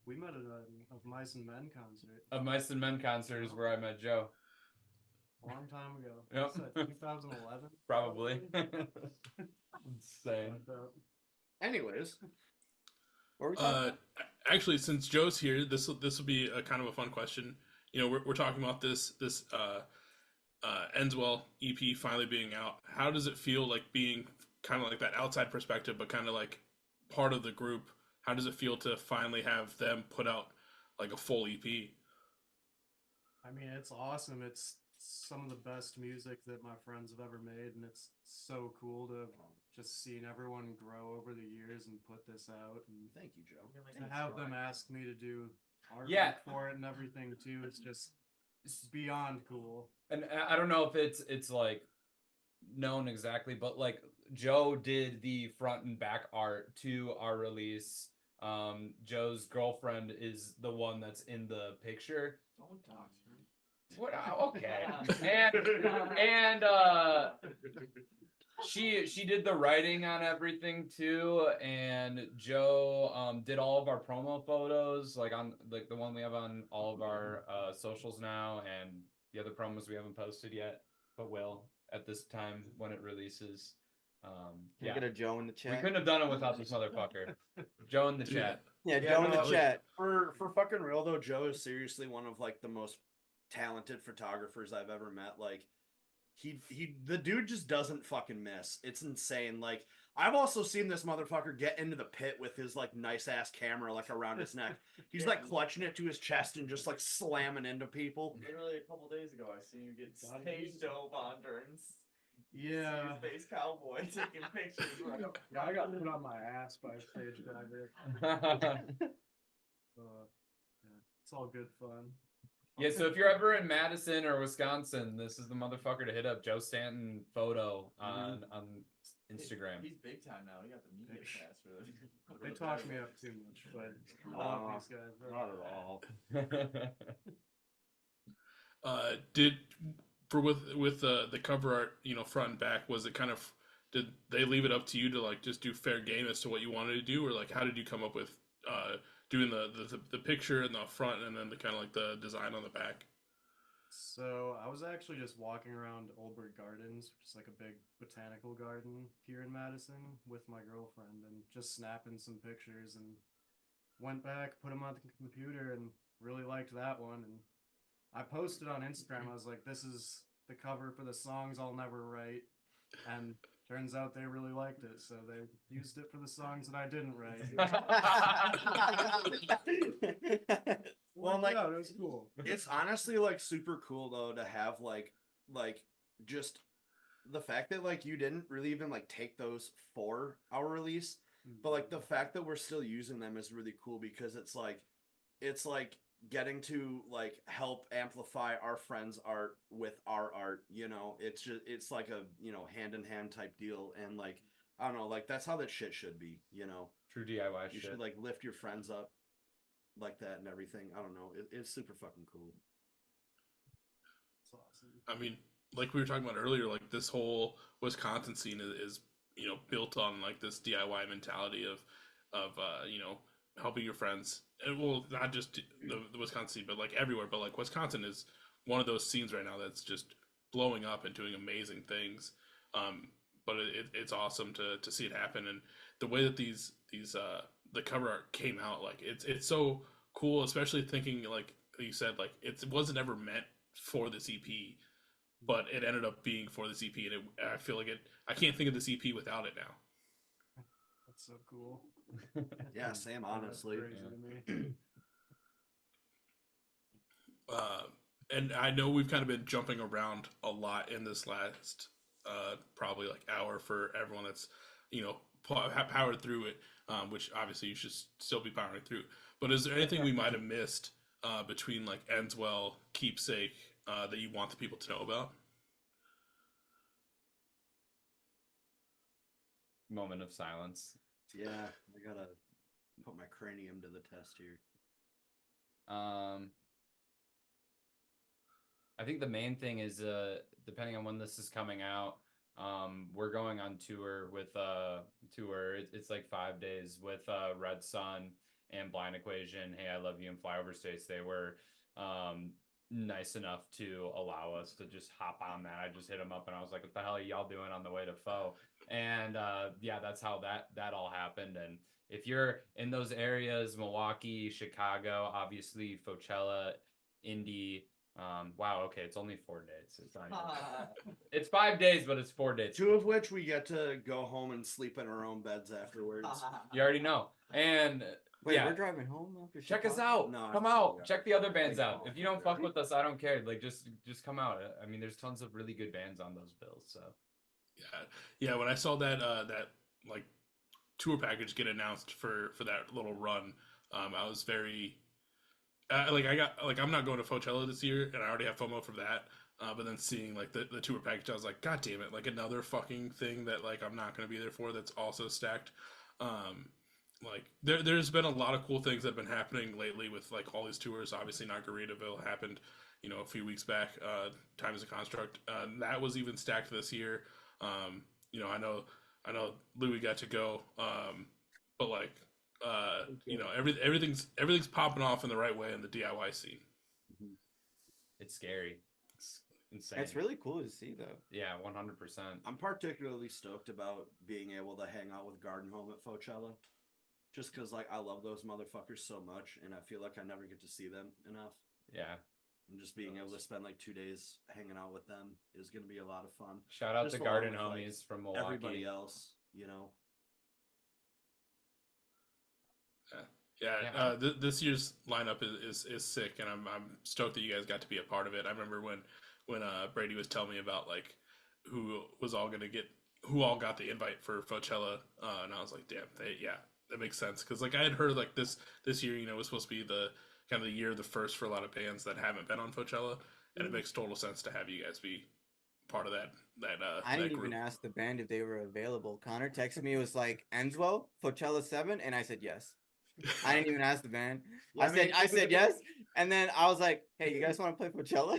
We met at a Of Mice and Men concert A Mice and Men concert is where I met Joe. a long time ago. Yep. What's that, 2011? Probably. Insane. Anyways, What were we talking about? Actually, since Joe's here, this will be a kind of a fun question. You know, we're talking about this Endswell EP finally being out. How does it feel like being kind of like that outside perspective, but kind of like part of the group? How does it feel to finally have them put out like a full EP? I mean, it's awesome. It's some of the best music that my friends have ever made, and it's so cool to just seen everyone grow over the years and put this out. And thank you, Joe. to have them ask me to do artwork Yeah. for it and everything too, it's just beyond cool. And I don't know if it's like known exactly, but like Joe did the front and back art to our release. Joe's girlfriend is the one that's in the picture. Don't talk. What? Okay. And she did the writing on everything too, and Joe did all of our promo photos, like on like the one we have on all of our socials now, and the other promos we haven't posted yet, but will at this time when it releases. Can we get a Joe in the We chat? couldn't have done it without this motherfucker. Joe in the chat. Yeah, Joe in the no, chat. For fucking real though, Joe is seriously one of like the most talented photographers I've ever met. Like the dude just doesn't fucking miss. It's insane. Like I've also seen this motherfucker get into the pit with his like nice ass camera like around his neck. He's like clutching it to his chest and just like slamming into people. Literally a couple days ago, I seen you get stage dope on turns. Yeah. Face cowboy taking pictures. Yeah, I got put on my ass by a stage diver. Yeah, it's all good fun. Yeah, so if you're ever in Madison or Wisconsin, this is the motherfucker to hit up. Joe Stanton photo on Instagram. He's big time now. He got the media pass for this. They talk me up too much, but I love these guys. Not at all. With the cover art, front and back, was it kind of, did they leave it up to you to like just do fair game as to what you wanted to do, or like how did you come up with doing the picture in the front and then the kind of like the design on the back? So I was actually just walking around Oldberg Gardens, which is like a big botanical garden here in Madison, with my girlfriend, and just snapping some pictures, and went back, put them on the computer, and really liked that one. And I posted on Instagram. I was like, "This is the cover for the songs I'll never write," and turns out they really liked it, so they used it for the songs that I didn't write. Well, like, yeah, it was cool. it's honestly like super cool though to have like just the fact that like you didn't really even like take those for our release, but like the fact that we're still using them is really cool, because it's like getting to like help amplify our friends' art with our art. It's like a hand in hand type deal, and like I don't know, like that's how that shit should be. True DIY You shit. should like lift your friends up like that and everything. I don't know. It's super fucking cool. It's awesome. I mean, like we were talking about earlier, like this whole Wisconsin scene is built on like this DIY mentality of helping your friends. And well, not just the Wisconsin scene, but like everywhere. But like Wisconsin is one of those scenes right now that's just blowing up and doing amazing things. But it's awesome to see it happen, and the way that these the cover art came out, like it's so cool, especially thinking like you said, like it wasn't ever meant for this EP, but it ended up being for this EP, and I feel like I can't think of this EP without it now. That's so cool. Yeah, same, honestly. That's crazy to me. And I know we've kind of been jumping around a lot in this last probably like hour for everyone that's powered through it, which obviously you should still be powering through. But is there anything we might have missed between like Endswell, Keepsake, that you want the people to know about? Moment of silence. Yeah, I gotta put my cranium to the test here. I think the main thing is depending on when this is coming out, we're going on tour with it's like 5 days with Red Sun and Blind Equation, Hey I Love You, and Flyover States. They were nice enough to allow us to just hop on that. I just hit them up and I was like, what the hell are y'all doing on the way to Faux? And yeah, that's how that all happened. And if you're in those areas, Milwaukee, Chicago, obviously Coachella, Indy, wow, okay, it's only 4 days. It's not even, it's 5 days, but it's 4 days. 2 of which we get to go home and sleep in our own beds afterwards. You already know. And Wait, yeah, we're driving home after check us Chicago? out. No, Come I out. forgot. Check the other bands out. If you don't fuck with us, I don't care. Like just come out. I mean, there's tons of really good bands on those bills. So Yeah. When I saw that like tour package get announced for that little run, I was very I'm not going to Coachella this year, and I already have FOMO for that. But then seeing like the tour package, I was like, God damn it! Like another fucking thing that like I'm not going to be there for. That's also stacked. Like there's been a lot of cool things that have been happening lately with like all these tours. Obviously, Margaritaville happened, a few weeks back. Time as a Construct, that was even stacked this year. I know Louis got to go, but like everything's popping off in the right way in the DIY scene. it's scary. It's insane. It's really cool to see, though. Yeah, 100%. I'm particularly stoked about being able to hang out with Garden Home at Coachella. Just because, like, I love those motherfuckers so much, and I feel like I never get to see them enough. Yeah. and just being able to spend like 2 days hanging out with them is going to be a lot of fun. Shout out Just to along Garden with, like, Homies from Milwaukee. Everybody else, you know. Yeah. This year's lineup is sick, and I'm stoked that you guys got to be a part of it. I remember when Brady was telling me about like who all got the invite for Coachella, and I was like, damn, that makes sense, because like I had heard like this year, you know, was supposed to be the kind of the year of the first for a lot of bands that haven't been on Coachella, and it makes total sense to have you guys be part of that. I didn't group. even ask the band if they were available. Connor texted me, it was like Endswell, Coachella 7, and I said yes. I didn't even ask the band. I said yes, and then I was like, "Hey, you guys want to play Coachella?"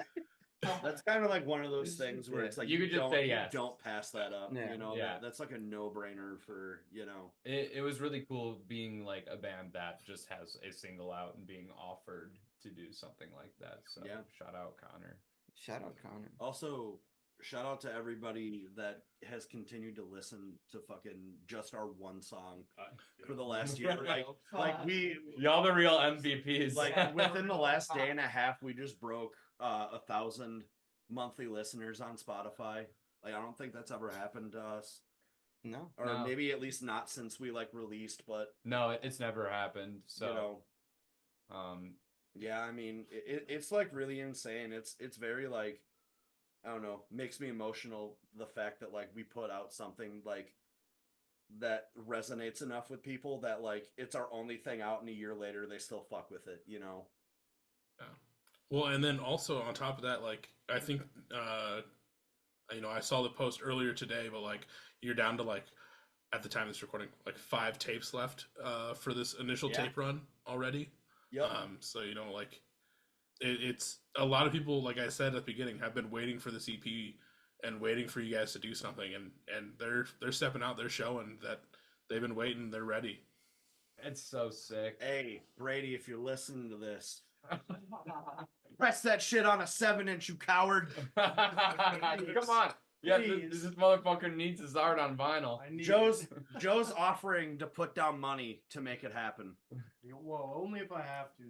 That's kind of like one of those things where it's like You could just say yes. Don't pass that up. Yeah. You know, Yeah. that's like a no-brainer for, you know. It was really cool being like a band that just has a single out and being offered to do something like that. So Yeah. shout out Connor. Shout out Connor. Also, shout out to everybody that has continued to listen to fucking just our one song for the last year. Like Y'all the real MVPs. like within the last day and a half, we just broke 1,000 monthly listeners on Spotify. Like, I don't think that's ever happened to us, No. or No. maybe at least not since we like released. But No, it's never happened. So you know, yeah, I mean, it's like really insane. It's very like, I don't know, makes me emotional, the fact that like we put out something like that resonates enough with people that like it's our only thing out, and a year later they still fuck with it, you know. Yeah. Well, and then also on top of that, like I think you know, I saw the post earlier today, but like you're down to like at the time of this recording like 5 tapes left for this initial tape run already. Yep. So you know, like it's a lot of people, like I said at the beginning, have been waiting for this EP and waiting for you guys to do something, and they're stepping out, they're showing that they've been waiting, they're ready. it's so sick. Hey, Brady, if you're listening to this, press that shit on a 7-inch, you coward. Come on. Yeah, this motherfucker needs his art on vinyl. Joe's offering to put down money to make it happen. Whoa, only if I have to,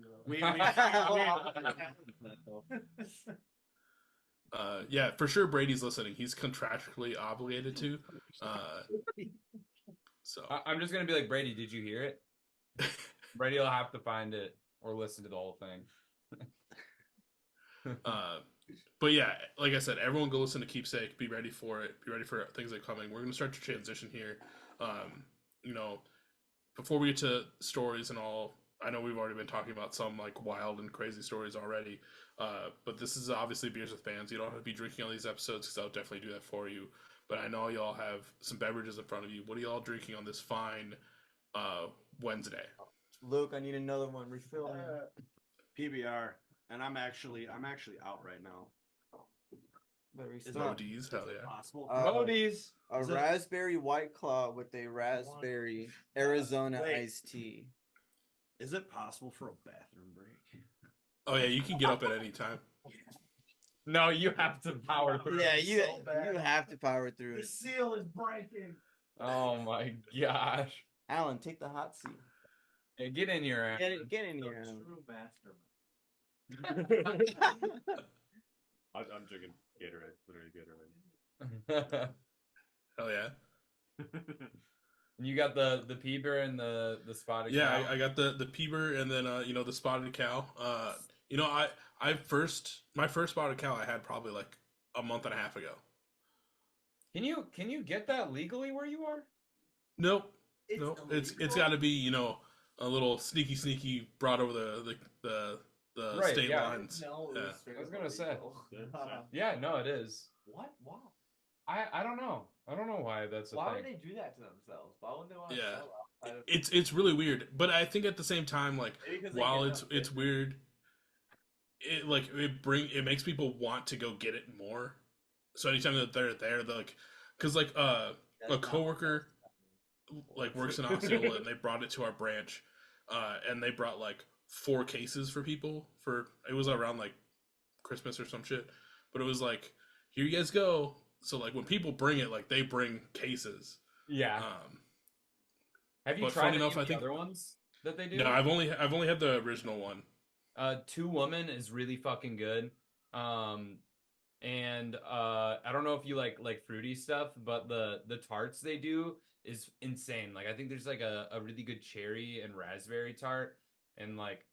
though. Yeah, for sure Brady's listening. He's contractually obligated to. So I'm just gonna be like, Brady, did you hear it? Brady will have to find it or listen to the whole thing. But yeah, like I said, everyone go listen to Keepsake. Be ready for it. Be ready for things that are coming. We're gonna start to transition here. You know, before we get to stories and all, I know we've already been talking about some like wild and crazy stories already. But this is obviously Beers with Fans. You don't have to be drinking on these episodes, because I'll definitely do that for you. But I know y'all have some beverages in front of you. What are y'all drinking on this fine Wednesday? Luke, I need another one. Refill me. PBR, and I'm actually out right now. Better Is restock. Modis, hell yeah. Possible? Modis. A Is it- raspberry White Claw with a raspberry Arizona Wait. iced tea. Is it possible for a bathroom break? Oh yeah, you can get up at any time. No, you have to power through. Yeah, it. you have to power through it. seal is breaking. Oh my gosh. Alan, take the hot seat. Hey, get in here. Get in here, Alan. True mastermind. I'm drinking Gatorade, literally Gatorade. Hell yeah. You got the Peeber and the spotted Yeah, cow? I got the Peeber, and then you know, the spotted cow. You know, my first spotted cow I had probably like a month and a half ago. Can you get that legally where you are? Nope. It's got to be, you know, a little sneaky brought over the Right, state yeah. lines. No, Yeah. I was gonna say. Yeah. Yeah, no, it is. What? Wow. I don't know. I don't know why that's a Why thing. would they do that to themselves? Why wouldn't they want to Yeah. sell outside of It's really weird, but I think at the same time, like, Maybe 'cause they while get it's enough business. weird, it makes people want to go get it more. So anytime that they're there, they're like, because like a coworker like works in Osceola, and they brought it to our branch, and they brought like 4 cases for people for, it was around like Christmas or some shit, but it was like, here you guys go. So like when people bring it, like they bring cases. Yeah. Have you but tried funny any enough, of I the think- other ones that they do? No, I've only had the original one. Two Woman is really fucking good. And I don't know if you like fruity stuff, but the tarts they do is insane. Like I think there's like a really good cherry and raspberry tart, and like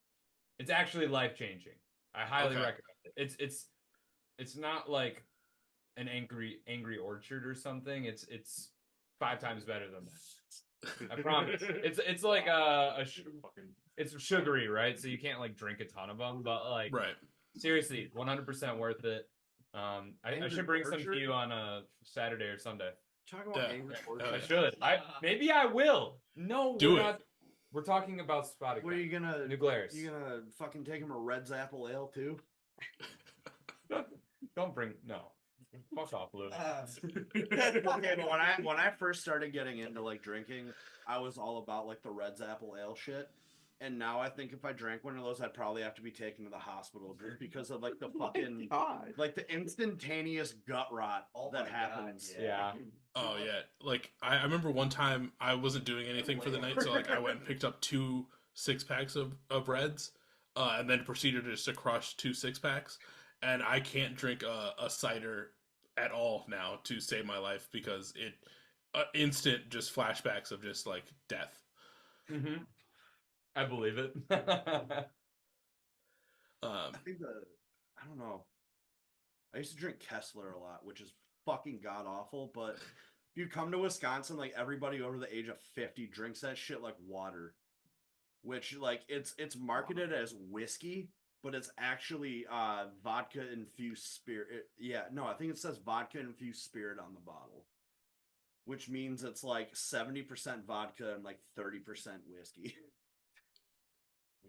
it's actually life changing. I highly Okay. recommend it. It's not like an angry orchard or something. It's 5 times better than that. I promise. It's like it's sugary, right? So you can't like drink a ton of them, but like Right. seriously, 100% worth it. I should bring some to Orchard? you on a Saturday or Sunday. Talk about Yeah. Angry Oh, Orchard. I yeah. should. Maybe I will. No, Do we're it. not. We're talking about spotted. What are you gonna New Glarus. You gonna fucking take him a Red's Apple Ale too? Don't bring no. Fuck off, Lou. Okay, but when I first started getting into like drinking, I was all about like the Red's Apple Ale shit. And now I think if I drank one of those, I'd probably have to be taken to the hospital just because of like the fucking God. like the instantaneous gut rot Oh that my God, happens. Yeah. Oh yeah, like I remember one time I wasn't doing anything for the night, so like I went and picked up 2 6-packs of Reds, and then proceeded just to crush 2 6-packs, and I can't drink a cider at all now to save my life because it instant just flashbacks of just like death. Mm-hmm. I believe it. I think I don't know. I used to drink Kessler a lot, which is fucking god awful. But if you come to Wisconsin, like everybody over the age of 50 drinks that shit like water, which like it's marketed as whiskey, but it's actually vodka infused spirit. Yeah, no, I think it says vodka infused spirit on the bottle, which means it's like 70% vodka and like 30% whiskey.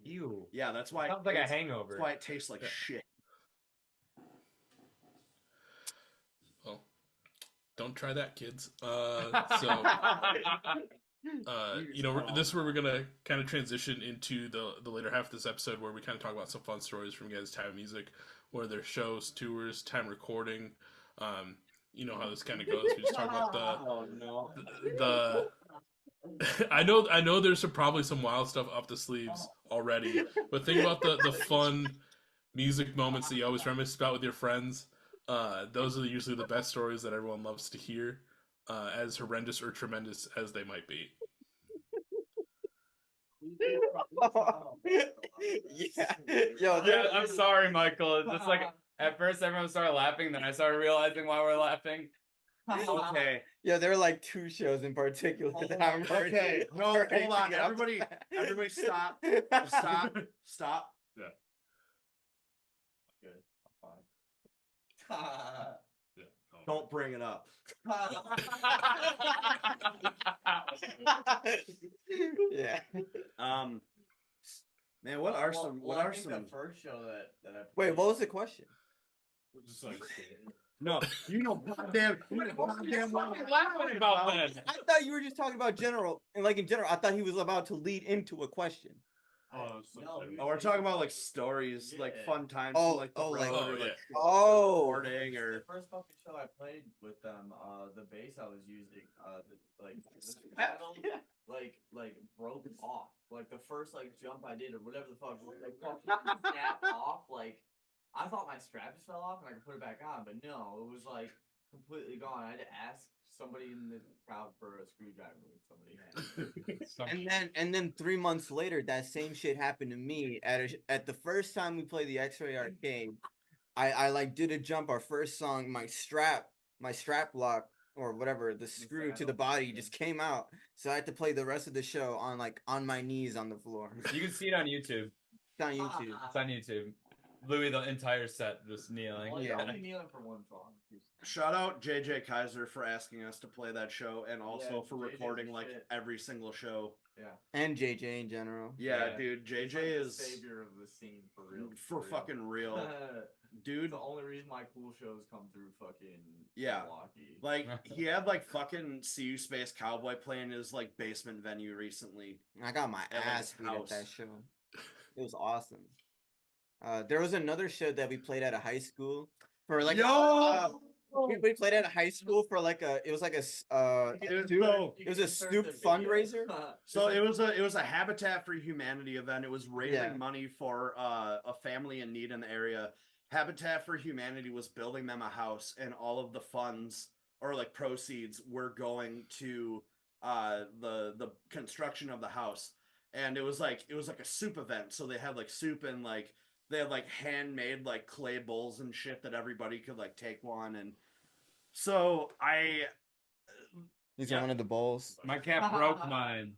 Ew. Yeah, that's why Sounds like a that's hangover. why it tastes like Yeah. shit. Well, don't try that, kids. You know, this is where we're gonna kind of transition into the later half of this episode, where we kind of talk about some fun stories from guys' time of music, where their shows, tours, time recording. You know how this kind of goes. We just talk about Oh no. the I know there's probably some wild stuff up the sleeves already, but think about the fun music moments that you always reminisce about with your friends. Those are usually the best stories that everyone loves to hear, as horrendous or tremendous as they might be. Yeah. Yo, Yeah, I'm sorry, Michael. It's just like at first everyone started laughing, then I started realizing why we're laughing. Okay. Yeah, there were like 2 shows in particular that I remember. Okay, no, Right, hold on. get off the Everybody bat. stop. Stop. Yeah. Good. I'm fine. Yeah. Oh. Don't bring it up. Yeah. Man, what are some I think the first show that I Wait, played- what was the question? We're just like No, you know goddamn well. laughing about that? I thought you were just talking about general, and like in general, I thought he was about to lead into a question. No, Oh, we're talking about like stories, like Yeah. fun times, Oh, like the oh, like- road, Oh, or, like yeah. Oh. recording, or the first fucking show I played with them, the bass I was using, like broke off. Like the first like jump I did or whatever the fuck, like fucking snapped off. Like I thought my strap just fell off and I could put it back on, but no, it was like completely gone. I had to ask somebody in the crowd for a screwdriver with somebody had. And then 3 months later, that same shit happened to me at the first time we played the X-Ray Arcade. I like did a jump. Our first song, my strap lock or whatever, the screw to the body just came out. So I had to play the rest of the show on my knees on the floor. You can see it on YouTube. It's on YouTube. It's on YouTube. Louis the entire set just kneeling. Well, Yeah. yeah, only kneeling for one song. shout out JJ Kaiser for asking us to play that show, and also Yeah, for JJ's recording the like shit. every single show. Yeah. And JJ in general. Yeah, Yeah. dude, He's JJ like the is savior of the scene for real. for fucking real, It's dude. the only reason my cool shows come through fucking Yeah. Milwaukee. Like he had like fucking CU Space Cowboy playing his like basement venue recently. I got my At, like, ass his beat at that house. show. It was awesome. There was another show that we played at a high school for like Yo! we played at a high school for like it was like a it was a Snoop fundraiser. So it was a Habitat for Humanity event. It was raising Yeah. money for a family in need in the area. Habitat for Humanity was building them a house, and all of the funds or like proceeds were going to the construction of the house. And it was like a soup event. So they had like soup and like they had like handmade like clay bowls and shit that everybody could like take one. And so These are one of the bowls. My cat broke mine.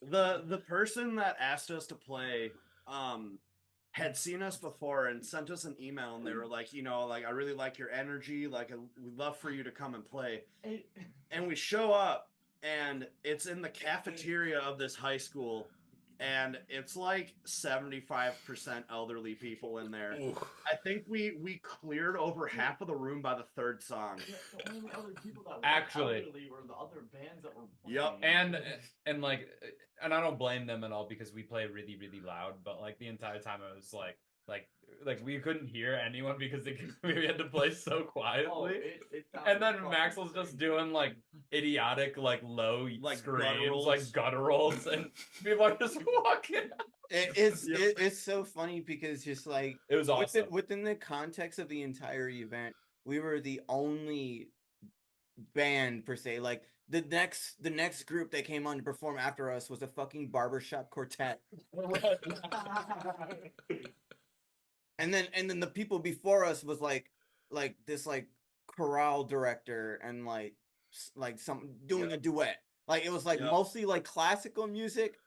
the person that asked us to play had seen us before and sent us an email, and they were like, like, I really like your energy, like we'd love for you to come and play. And we show up, and it's in the cafeteria of this high school, and it's like 75% elderly people in there. Ooh. I think we cleared over half of the room by the third song. The only other people that were Actually. elderly were the other bands that were Yep. playing. And like, and I don't blame them at all because we play really, really loud, but like the entire time I was like we couldn't hear anyone because we had to play so quietly. Oh, it sounded And then fucking Maxwell's just crazy. doing like idiotic, like low Like screams, gutturals. like gutturals, and people are just walking. It's so funny because just like It was awesome. within the context of the entire event, we were the only band per se. Like the next group that came on to perform after us was a fucking barbershop quartet. And then the people before us was like this like chorale director and like some doing a duet. Like it was like Yep. mostly like classical music.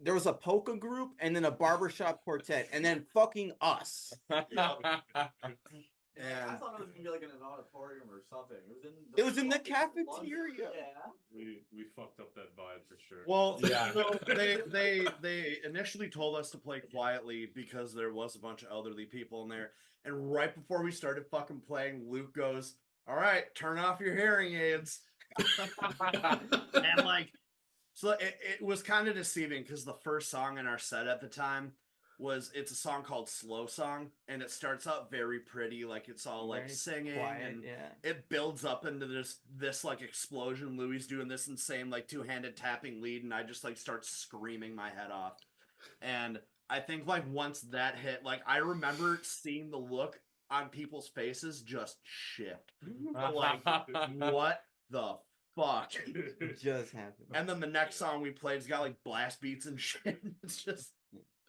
There was a polka group and then a barbershop quartet and then fucking us. Yeah, I And thought it was gonna be like in an auditorium or something. It was in the fucking lunch- cafeteria. Yeah. We fucked up that vibe for sure. well, Yeah. so they initially told us to play quietly because there was a bunch of elderly people in there. And right before we started fucking playing, Luke goes, "All right, turn off your hearing aids." And like, so it was kind of deceiving because the first song in our set at the time it's a song called Slow Song, and it starts out very pretty, like it's all like Very singing quiet, and yeah. it builds up into this like explosion. Louis doing this insane like two-handed tapping lead, and I just like start screaming my head off. And I think like once that hit, like I remember seeing the look on people's faces just shift. Like, what the fuck? It just happened. And then the next song we played's got like blast beats and shit. It's just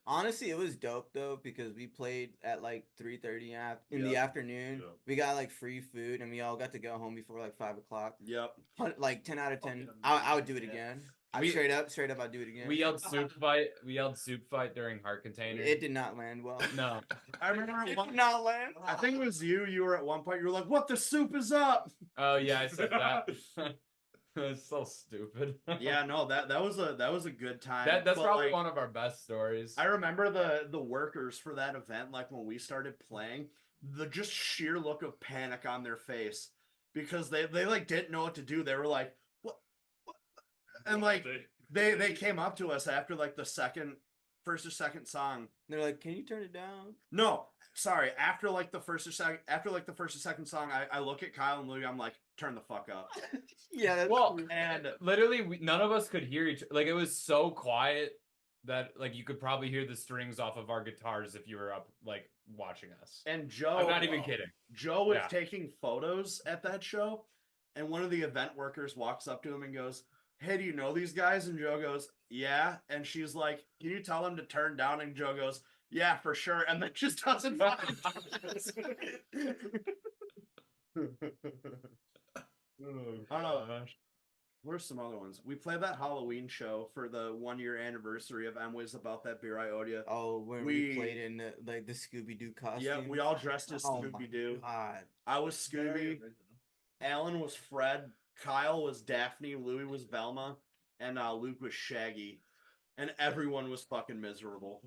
Honestly, it was dope though because we played at like 3:30 in the Yep. afternoon. Yep. We got like free food and we all got to go home before like 5 o'clock. yep. Like 10 out of 10. Fucking I would do it amazing, again. We- Straight up, I'd do it again. We yelled soup fight. We yelled soup fight during Heart Container. It did not land well. No. I remember at It one, did not land. I think it was you. You were at one point. You were like, "What? The soup is up." Oh yeah, I said that. It's so stupid. Yeah, no, that was a good time. That's But, probably like, one of our best stories. I remember the workers for that event, like when we started playing, the just sheer look of panic on their face because they like didn't know what to do. They were like, what? And like they came up to us after like the first or second song. They're like, "Can you turn it down?" No, sorry. After like the first or second song, I look at Kyle and Louie. I'm like, turn the fuck up. Yeah, that's Well, true. And Literally, none of us could hear each. Like it was so quiet that like you could probably hear the strings off of our guitars if you were up like watching us. Joe, I'm not even kidding. Joe was Yeah. taking photos at that show, and one of the event workers walks up to him and goes, "Hey, do you know these guys?" And Joe goes, "Yeah." And she's like, "Can you tell them to turn down?" And Joe goes, "Yeah, for sure." And then just doesn't fucking do it. I don't know. Where's some other ones? We played that Halloween show for the 1-year anniversary of Emways About That Beer I Owed Ya. Oh, when we played in the Scooby Doo costume. Yeah, we all dressed as Scooby Doo. God. I was Scooby. Alan was Fred. Kyle was Daphne. Louie was Velma. And Luke was Shaggy. And everyone was fucking miserable.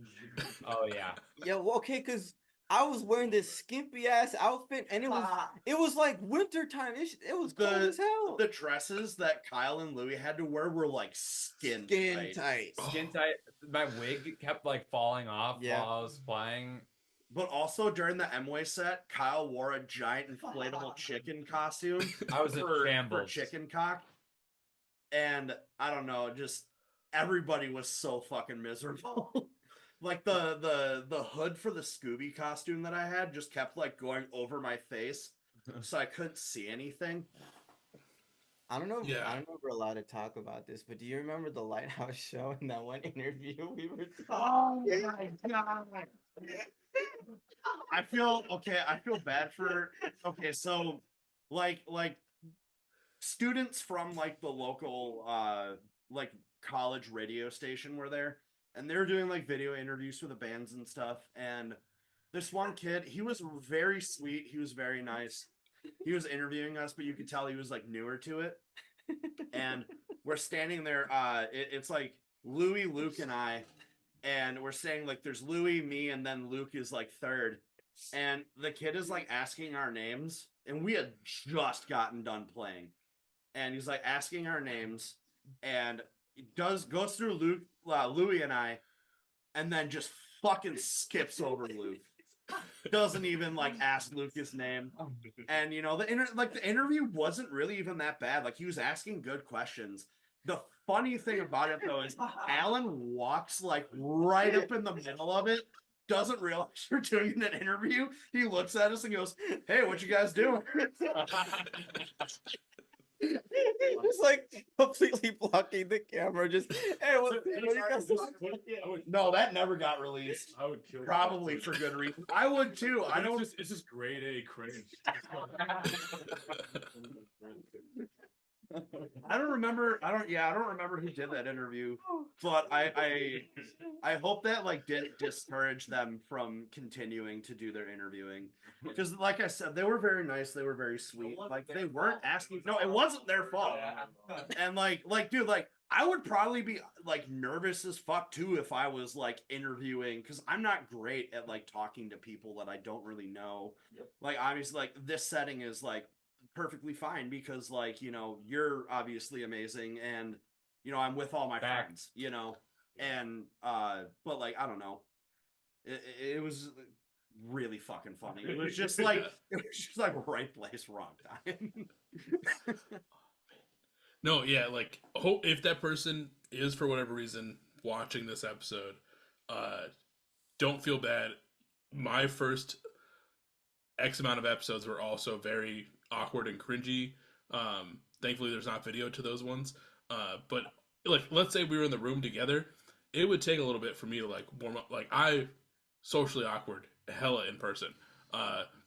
Oh yeah. Yeah, well, okay, because I was wearing this skimpy ass outfit, and it was like wintertime. It was cold as hell. The dresses that Kyle and Louie had to wear were like skin tight. tight. Skin tight. My wig kept like falling off Yeah. while I was playing. But also during the Emway set, Kyle wore a giant inflatable chicken costume I was in for shambles. chicken cock. And I don't know, just everybody was so fucking miserable. Like the hood for the Scooby costume that I had just kept like going over my face, so I couldn't see anything. I don't know. Yeah. I don't know if we're allowed to talk about this, but do you remember the Lighthouse show in that one interview we were? Oh my god! I feel okay. I feel bad for. Okay, so like students from like the local like college radio station were there, and they were doing like video interviews for the bands and stuff. And this one kid, he was very sweet. He was very nice. He was interviewing us, but you could tell he was like newer to it. And we're standing there. It's like Louie, Luke, and I, and we're saying like there's Louie, me, and then Luke is like third. And the kid is like asking our names, and we had just gotten done playing, and he's like asking our names, and he goes through Luke, Louie, and I, and then just fucking skips over Luke. Doesn't even like ask Luke his name, and you know the interview wasn't really even that bad. Like he was asking good questions. The funny thing about it though is Alan walks like right up in the middle of it, doesn't realize we're doing an interview. He looks at us and goes, "Hey, what you guys doing?" Just like completely blocking the camera. Just hey, what you guys doing? No, that never got released. I would kill. Probably for good reason. I would too. I don't. It's just grade A cringe. I don't remember. I don't remember who did that interview, but I hope that like didn't discourage them from continuing to do their interviewing, because like I said, they were very nice. They were very sweet. Like they weren't asking. No, it wasn't their fault. And like dude, like I would probably be like nervous as fuck too if I was like interviewing, because I'm not great at like talking to people that I don't really know. Like obviously, like this setting is like perfectly fine because like you know you're obviously amazing, and you know I'm with all my friends, you know, and but like I don't know, it was really fucking funny. It was just like right place, wrong time. No, yeah, like hope if that person is for whatever reason watching this episode, don't feel bad. My first X amount of episodes were also very awkward and cringy. Thankfully, there's not video to those ones. But like, let's say we were in the room together, it would take a little bit for me to like warm up. Like, I socially awkward hella in person.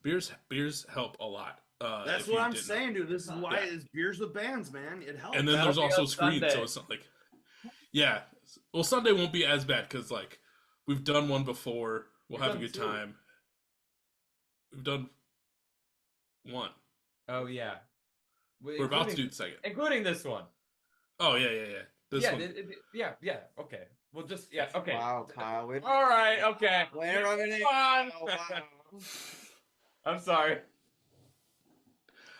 Beers help a lot. That's what I'm saying, dude. This is why it's beers with bands, man. It helps. And then there's also screens, so it's not like, yeah. Well, Sunday won't be as bad because like we've done one before. We'll have a good time. We've done one. Oh yeah, We're about to do the second, including this one. Oh yeah. This one. Yeah. Okay. We'll just okay. Wow, Kyle. All right. Okay. We're running it. Fun. Oh, wow. I'm sorry.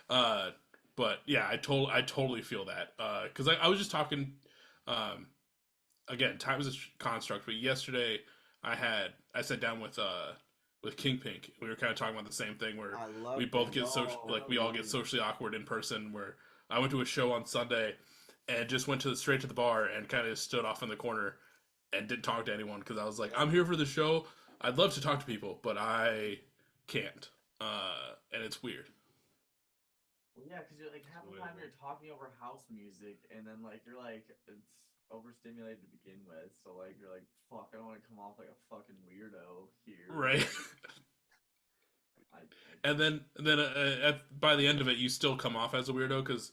But yeah, I totally feel that. Because I was just talking. Again, time is a construct. But yesterday, I sat down with King Pink. We were kind of talking about the same thing where we both get we all get socially awkward in person. Where I went to a show on Sunday and just went straight to the bar and kind of stood off in the corner and didn't talk to anyone because I was like, I'm here for the show. I'd love to talk to people, but I can't. And it's weird. Well, yeah, because you're like half the time you're talking over house music, and then like you're like it's overstimulated to begin with, so like you're like, fuck, I don't want to come off like a fucking weirdo here. Right. And then by the end of it, you still come off as a weirdo because,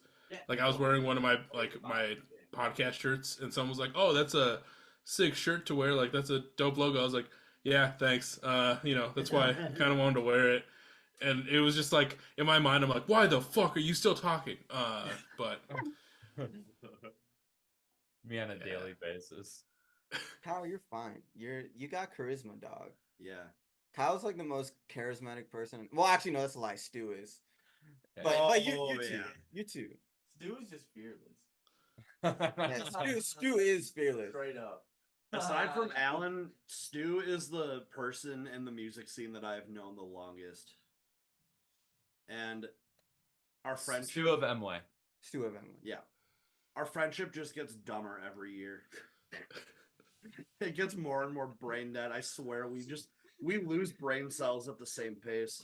like, I was wearing one of my my podcast shirts, and someone was like, "Oh, that's a sick shirt to wear. Like, that's a dope logo." I was like, "Yeah, thanks. That's why I kind of wanted to wear it." And it was just like in my mind, I'm like, "Why the fuck are you still talking?" But me on a daily basis. Kyle, you're fine. You got charisma, dog. Yeah. Kyle's like the most charismatic person. Well, actually, no, that's a lie. Stu is. Yeah. But you too. Stu is just fearless. Yeah, Stu is fearless. Straight up. Aside from Alan, Stu is the person in the music scene that I've known the longest. And our friendship... Stu of Emway. Stu of Emily. Yeah. Our friendship just gets dumber every year. It gets more and more brain dead. I swear, we lose brain cells at the same pace.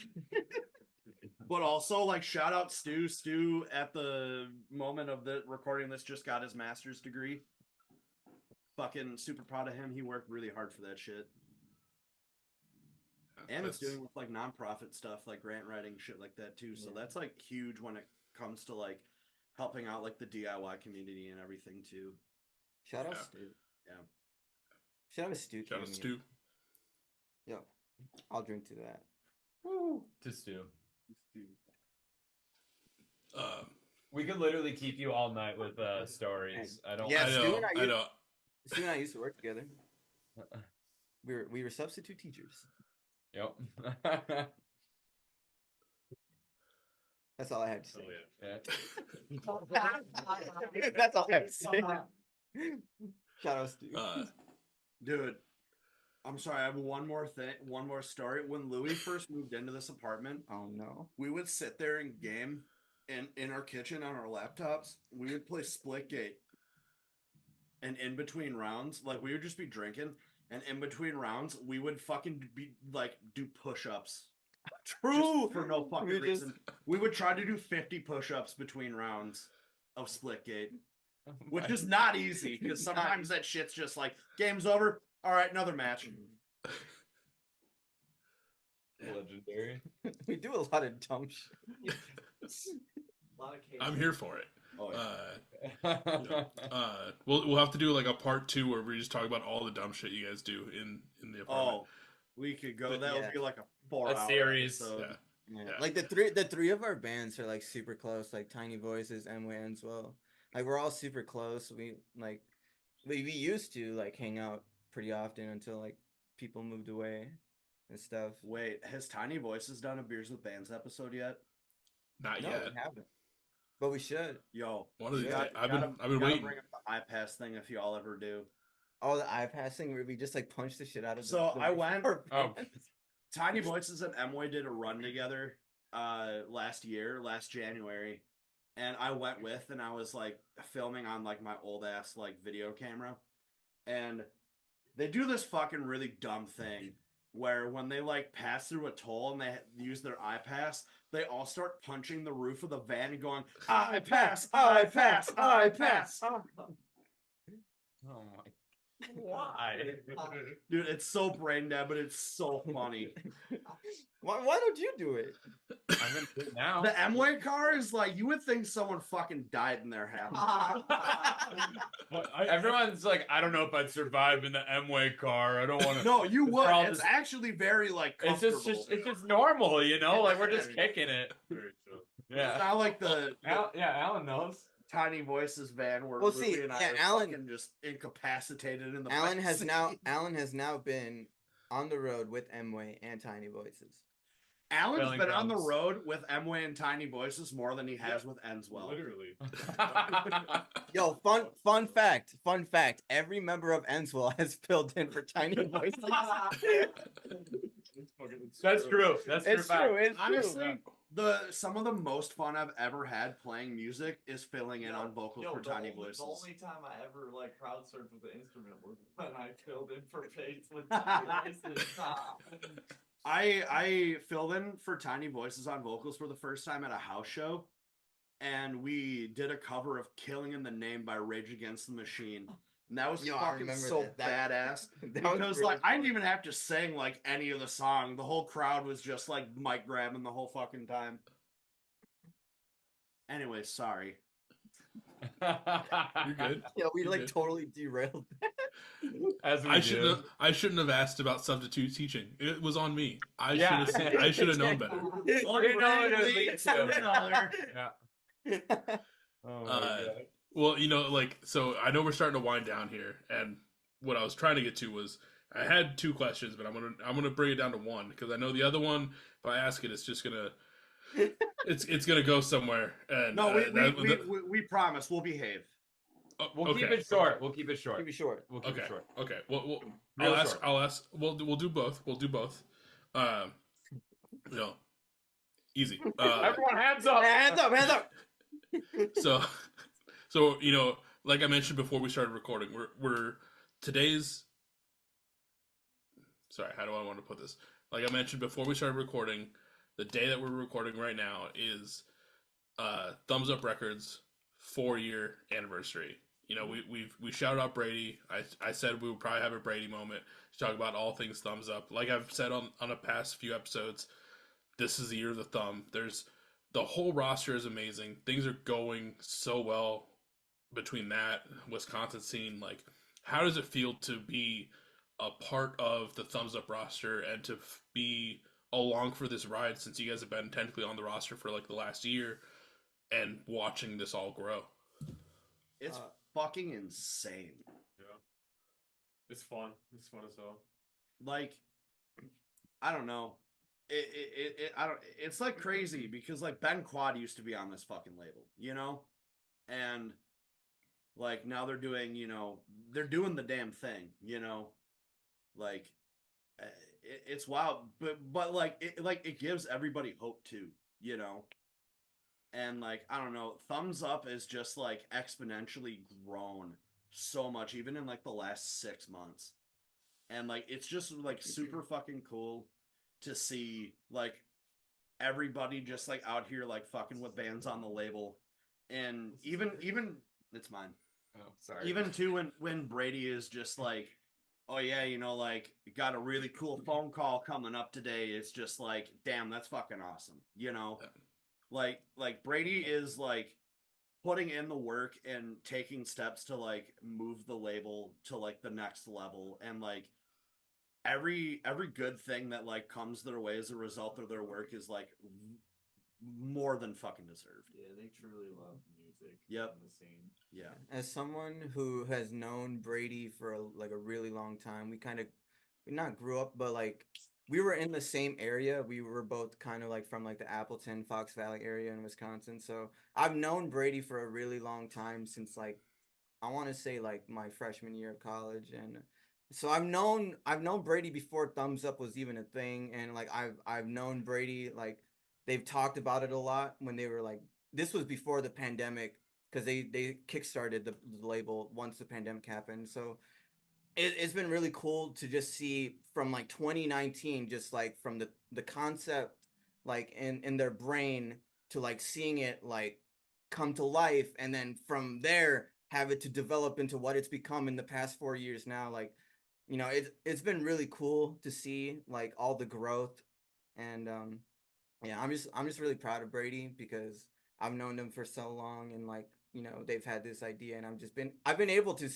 But also, like, shout out Stu. Stu, at the moment of the recording this, just got his master's degree. Fucking super proud of him. He worked really hard for that shit. And it's doing with, like, nonprofit stuff, like grant writing, shit like that, too. So that's, like, huge when it comes to, like, helping out, like, the DIY community and everything, too. Shout out Stu. Yeah. Shout out to Stu. Shout out Stu. Yo, I'll drink to that. Woo! To Stu. We could literally keep you all night with stories. I don't. Yeah, I Stu know. and I know. Stu and I used to work together. We were substitute teachers. Yep. That's all I had to say. Oh, yeah. That's all I have to say. Shout out Stu. Dude, I'm sorry. I have one more story. When Louis first moved into this apartment, Oh no. we would sit there and game in our kitchen on our laptops. We would play Splitgate. And in between rounds, like, we would just be drinking. And in between rounds, we would fucking be like do push-ups. True. For no fucking We just- reason. We would try to do 50 push-ups between rounds of Splitgate. Which is not easy, because sometimes that shit's just like, game's over. All right, another match. Legendary. We do a lot of dumb shit. A lot of cases. I'm here for it. Oh, We'll have to do like a part 2 where we just talk about all the dumb shit you guys do in the apartment. Oh, we could go. But That yeah. would be like a 4-hour series. episode. Yeah. Yeah. Like the three of our bands are like super close, like Tiny Voices, Endswell, Endswell. Like we're all super close. We used to like hang out pretty often until like people moved away and stuff. Wait, has Tiny Voices done a Beers with Bands episode yet? Not No, yet. we haven't. But we should. Yo, One of these you days. I've gotta been waiting. bring up the iPass thing if y'all ever do. Oh, the iPass thing where we just like punch the shit out of. So I went. Oh. Tiny Voices and Emway did a run together last January, and I went with, and I was like filming on like my old ass like video camera, and they do this fucking really dumb thing where when they like pass through a toll and they use their iPass, they all start punching the roof of the van and going, I pass, I pass, I pass. Oh my. Why? Dude, it's so brain dead, but it's so funny. Why don't you do it? I'm gonna do it now. The Emway car is like, you would think someone fucking died in their house. Everyone's like, I don't know if I'd survive in the Emway car. I don't want to. No, you would. We're all It's just- actually very like It's comfortable. it's just normal, you know. Like we're just kicking it. Very true. It's Yeah. not like the Alan knows. Tiny Voices van where Well, Ruby see, and I yeah, are Alan- fucking just incapacitated in the Alan back has seat. now been on the road with Emway and Tiny Voices. Alan's Filling been on the drums. road with Emway and Tiny Voices more than he has with Endswell. Literally. Yo, fun fact. Every member of Endswell has filled in for Tiny Voices. That's true. That's It's true. true. It's Honestly, true. some of the most fun I've ever had playing music is filling in on vocals for Tiny Voices. The only time I ever like crowd surfed with the instrument was when I filled in for bass with Tiny Voices. I filled in for Tiny Voices on vocals for the first time at a house show, and we did a cover of "Killing in the Name" by Rage Against the Machine. And that was Yo, I fucking remember so that. badass. That was Because really like I fun. didn't even have to sing like any of the song. The whole crowd was just like mic grabbing the whole fucking time. Anyway, sorry. You're good. Yeah, we You're like good. totally derailed. As we I shouldn't have asked about substitute teaching. It was on me. I Yeah. should have known better. You know what it leads to. Yeah. Oh my God. Well, like, so I know we're starting to wind down here, and what I was trying to get to was I had 2 questions, but I'm gonna bring it down to 1 because I know the other one, if I ask it, it's just gonna it's gonna go somewhere. And No, we promise we'll behave. We'll keep it short. We'll keep it short. Keep it short. We'll keep Okay. it short. Okay. Well, Real I'll ask. short. I'll ask. We'll do both. We'll do both. You know, easy. Everyone, hands up! Hands up, hands up. So, so like I mentioned before we started recording, we're today's. Sorry, how do I want to put this? Like I mentioned before we started recording, the day that we're recording right now is Thumbs Up Records 4-year anniversary. We shouted out Brady. I said we would probably have a Brady moment to talk about all things Thumbs Up. Like I've said on a past few episodes, this is the year of the thumb. The whole roster is amazing. Things are going so well between that Wisconsin scene. Like, how does it feel to be a part of the Thumbs Up roster and to be along for this ride since you guys have been technically on the roster for like the last year and watching this all grow? It's fucking insane. Yeah. It's fun. It's fun as hell. Like, I don't know. It's like crazy because like Ben Quad used to be on this fucking label, and like now they're doing, they're doing the damn thing, like it's wild, but like it gives everybody hope too. And like I don't know, Thumbs Up is just like exponentially grown so much even in like the last 6 months. And like it's just like super fucking cool to see like everybody just like out here like fucking with bands on the label. And even it's mine. Oh, sorry. Even too when Brady is just like, oh yeah, like got a really cool phone call coming up today. It's just like, damn, that's fucking awesome. Like Brady is like putting in the work and taking steps to like move the label to like the next level. And like every good thing that like comes their way as a result of their work is like more than fucking deserved. Yeah, they truly love music. Yep. In the scene. Yeah. As someone who has known Brady for a really long time, we not grew up, but like we were in the same area. We were both kind of like from like the Appleton, Fox Valley area in Wisconsin. So I've known Brady for a really long time since like I want to say like my freshman year of college, and so I've known Brady before Thumbs Up was even a thing, and like I've known Brady like they've talked about it a lot when they were like this was before the pandemic because they kickstarted the label once the pandemic happened. So it's been really cool to just see from like 2019, just like from the concept like in their brain to like seeing it like come to life, and then from there have it to develop into what it's become in the past 4 years now. Like it's been really cool to see like all the growth, and yeah, I'm just really proud of Brady because I've known them for so long, and like they've had this idea, and I've been able to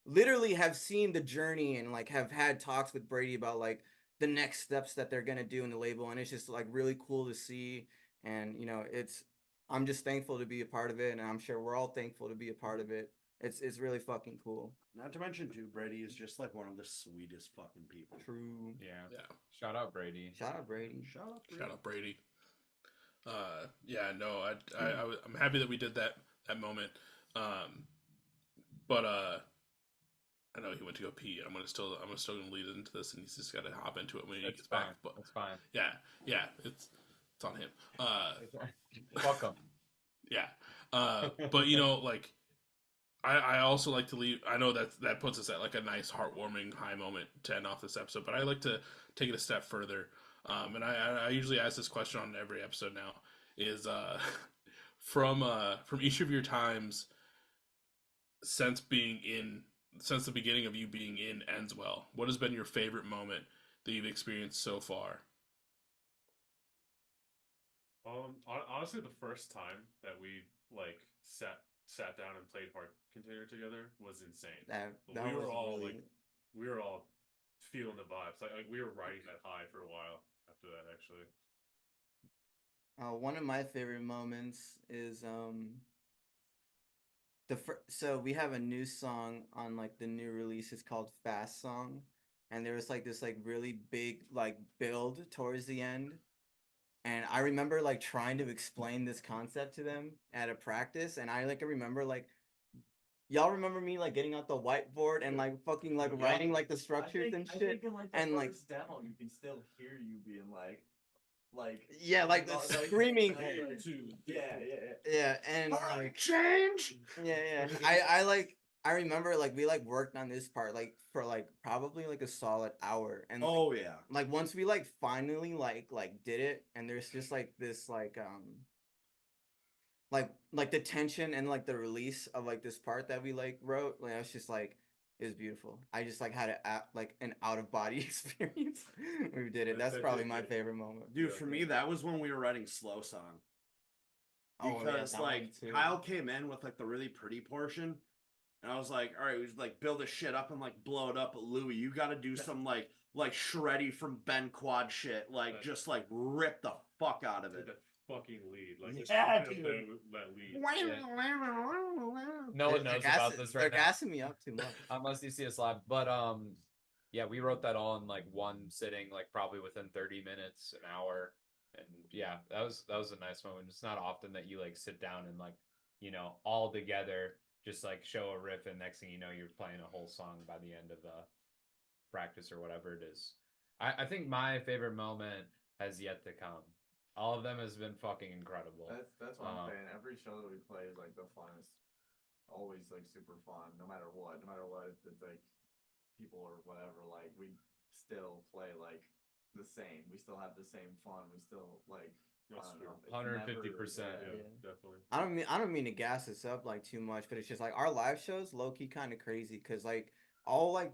literally have seen the journey and like have had talks with Brady about like the next steps that they're gonna do in the label, and it's just like really cool to see. And I'm just thankful to be a part of it, and I'm sure we're all thankful to be a part of it. It's really fucking cool. Not to mention too, Brady is just like one of the sweetest fucking people. True. Yeah. Yeah. Shout out Brady. Shout out Brady. Shout out Brady. Yeah, no, I'm happy that we did that moment. But I know he went to go pee. I'm still gonna lead into this, and he's just got to hop into it when he gets back. But That's fine. yeah, it's on him. Fuck him. Yeah, but like I also like to leave. I know that puts us at like a nice, heartwarming high moment to end off this episode. But I like to take it a step further. And I usually ask this question on every episode now. Is from each of your times since the beginning of you being in Endswell, what has been your favorite moment that you've experienced so far? Honestly, the first time that we like sat down and played Heart Container together was insane. That we was were all really... like, we were all feeling the vibes. Like we were riding that high for a while after that. Actually, one of my favorite moments is so we have a new song on like the new release. It's called Fast Song, and there was like this like really big like build towards the end, and I remember like trying to explain this concept to them at a practice, and I remember like y'all remember me like getting out the whiteboard and like fucking like writing like the structures and I shit? think in like the and, like- first demo, you can still hear you being like, Yeah, like the screaming. Yeah. Yeah, and like Change. yeah. I remember like we like worked on this part like for like probably like a solid hour, and Oh yeah. like once we like finally like did it, and there's just like this like the tension and like the release of like this part that we like wrote, like I was just like, it was beautiful. I just like had like an out of body experience. We did it. That's probably my favorite moment. Dude, for me, that was when we were writing Slow Song. Oh, yeah, Because that one like too. Kyle came in with like the really pretty portion, and I was like, all right, we just like build this shit up and like blow it up. But Louis, you got to do some like shreddy from Ben Quad shit, like just like rip the fuck out of it. The fucking lead, like Yeah, dude. That lead. No one knows about this right They're now. gassing me up too much. Unless you see us live. But yeah, we wrote that all in like one sitting, like probably within 30 minutes, an hour. And yeah, that was a nice moment. It's not often that you like sit down and like, you know, all together just like show a riff, and next thing you know you're playing a whole song by the end of practice or whatever it is. I think my favorite moment has yet to come. All of them has been fucking incredible. That's what I'm saying. Every show that we play is like the funnest. Always like super fun, no matter what. No matter what, if it's like people or whatever, like we still play like the same. We still have the same fun. We still like That's I don't true. know, it's 150%. never- Yeah, definitely. I don't mean to gas this up like too much, but it's just like our live shows low key kind of crazy because like all like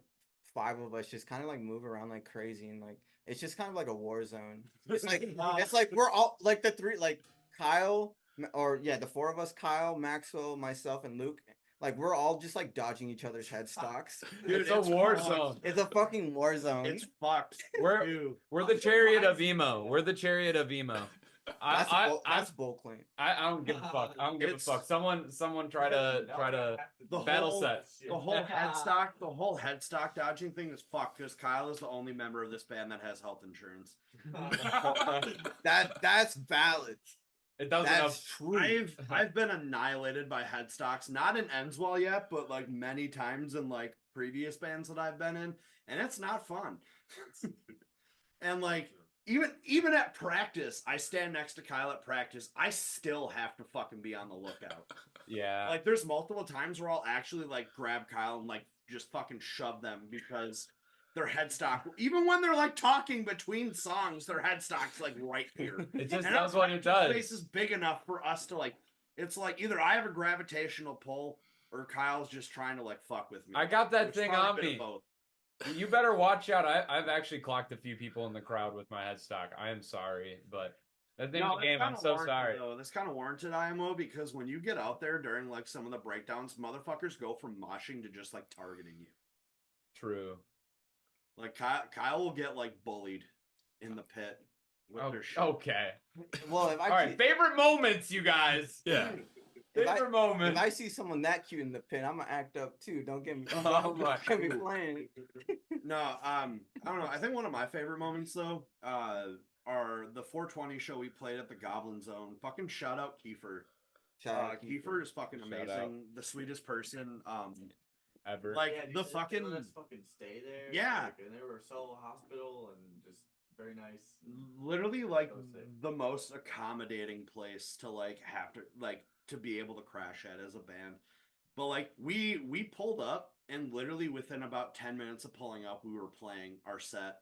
5 of us just kind of like move around like crazy, and like it's just kind of like a war zone. It's like we're all like the 3 like Kyle or yeah, the 4 of us, Kyle, Maxwell, myself, and Luke. Like we're all just like dodging each other's headstocks. Dude, It's a war fucked. zone. It's a fucking war zone. It's fucked. We're the chariot of emo. We're the chariot of emo. That's bull claim. I don't give a fuck. I don't give a fuck. Someone try to The battle whole, set. the whole headstock dodging thing is fucked because Kyle is the only member of this band that has health insurance. That's valid. It doesn't That's have true. I've been annihilated by headstocks, not in Endswell yet, but like many times in like previous bands that I've been in, and it's not fun. And like even at practice, I stand next to Kyle at practice. I still have to fucking be on the lookout. Yeah. Like there's multiple times where I'll actually like grab Kyle and like just fucking shove them because their headstock, even when they're like talking between songs, their headstock's like right here. It just And does our what it practice does. space is big enough for us to like. It's like either I have a gravitational pull or Kyle's just trying to like fuck with me. I got that It's thing probably a on bit of me. both. You better watch out. I've actually clocked a few people in the crowd with my headstock. I am sorry, but that's the No, game. I'm that's so kinda sorry. warranted, though. That's kind of warranted, IMO, because when you get out there during like some of the breakdowns, motherfuckers go from moshing to just like targeting you. True. Like Kyle will get like bullied in the pit with Oh, their shit. okay. Well, if I All right. Favorite moments, you guys. Yeah. Favorite moment. if I see someone that cute in the pit, I'm gonna act up too. Don't get me. Oh my Don't get me playing. No, I don't know. I think one of my favorite moments though, are the 420 show we played at the Goblin Zone. Fucking shout out Kiefer. Kiefer is fucking Shout amazing. out. The sweetest person. Ever. Like Yeah, dude, the they fucking let us fucking stay there. Yeah. like, and they were so hospitable and just very nice. literally like So sick. the most accommodating place to like have to like to be able to crash at as a band. But like we pulled up and literally within about 10 minutes of pulling up, we were playing our set.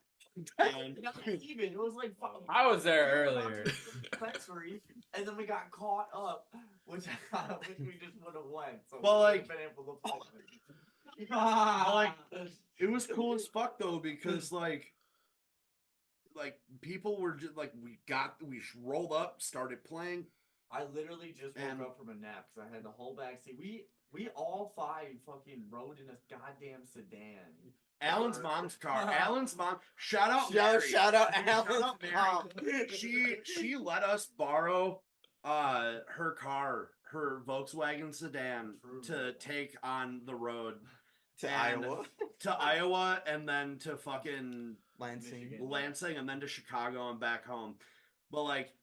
And Not even. It was like I was there earlier. Dispensary, and then we got caught up, which we just would have went. So But, we like- would've been able to play. like, it was cool as fuck though because like people were just like we rolled up, started playing. I literally just woke And- up from a nap because I had the whole backseat. We all 5 fucking rode in a goddamn sedan. Alan's mom's car. Alan's mom. Shout out Shout Mary. out Shout Alan's out Mary. mom. She let us borrow her car, her Volkswagen sedan, to take on the road To And- Iowa, to Iowa and then to fucking Lansing. Michigan. Lansing and then to Chicago and back home. But like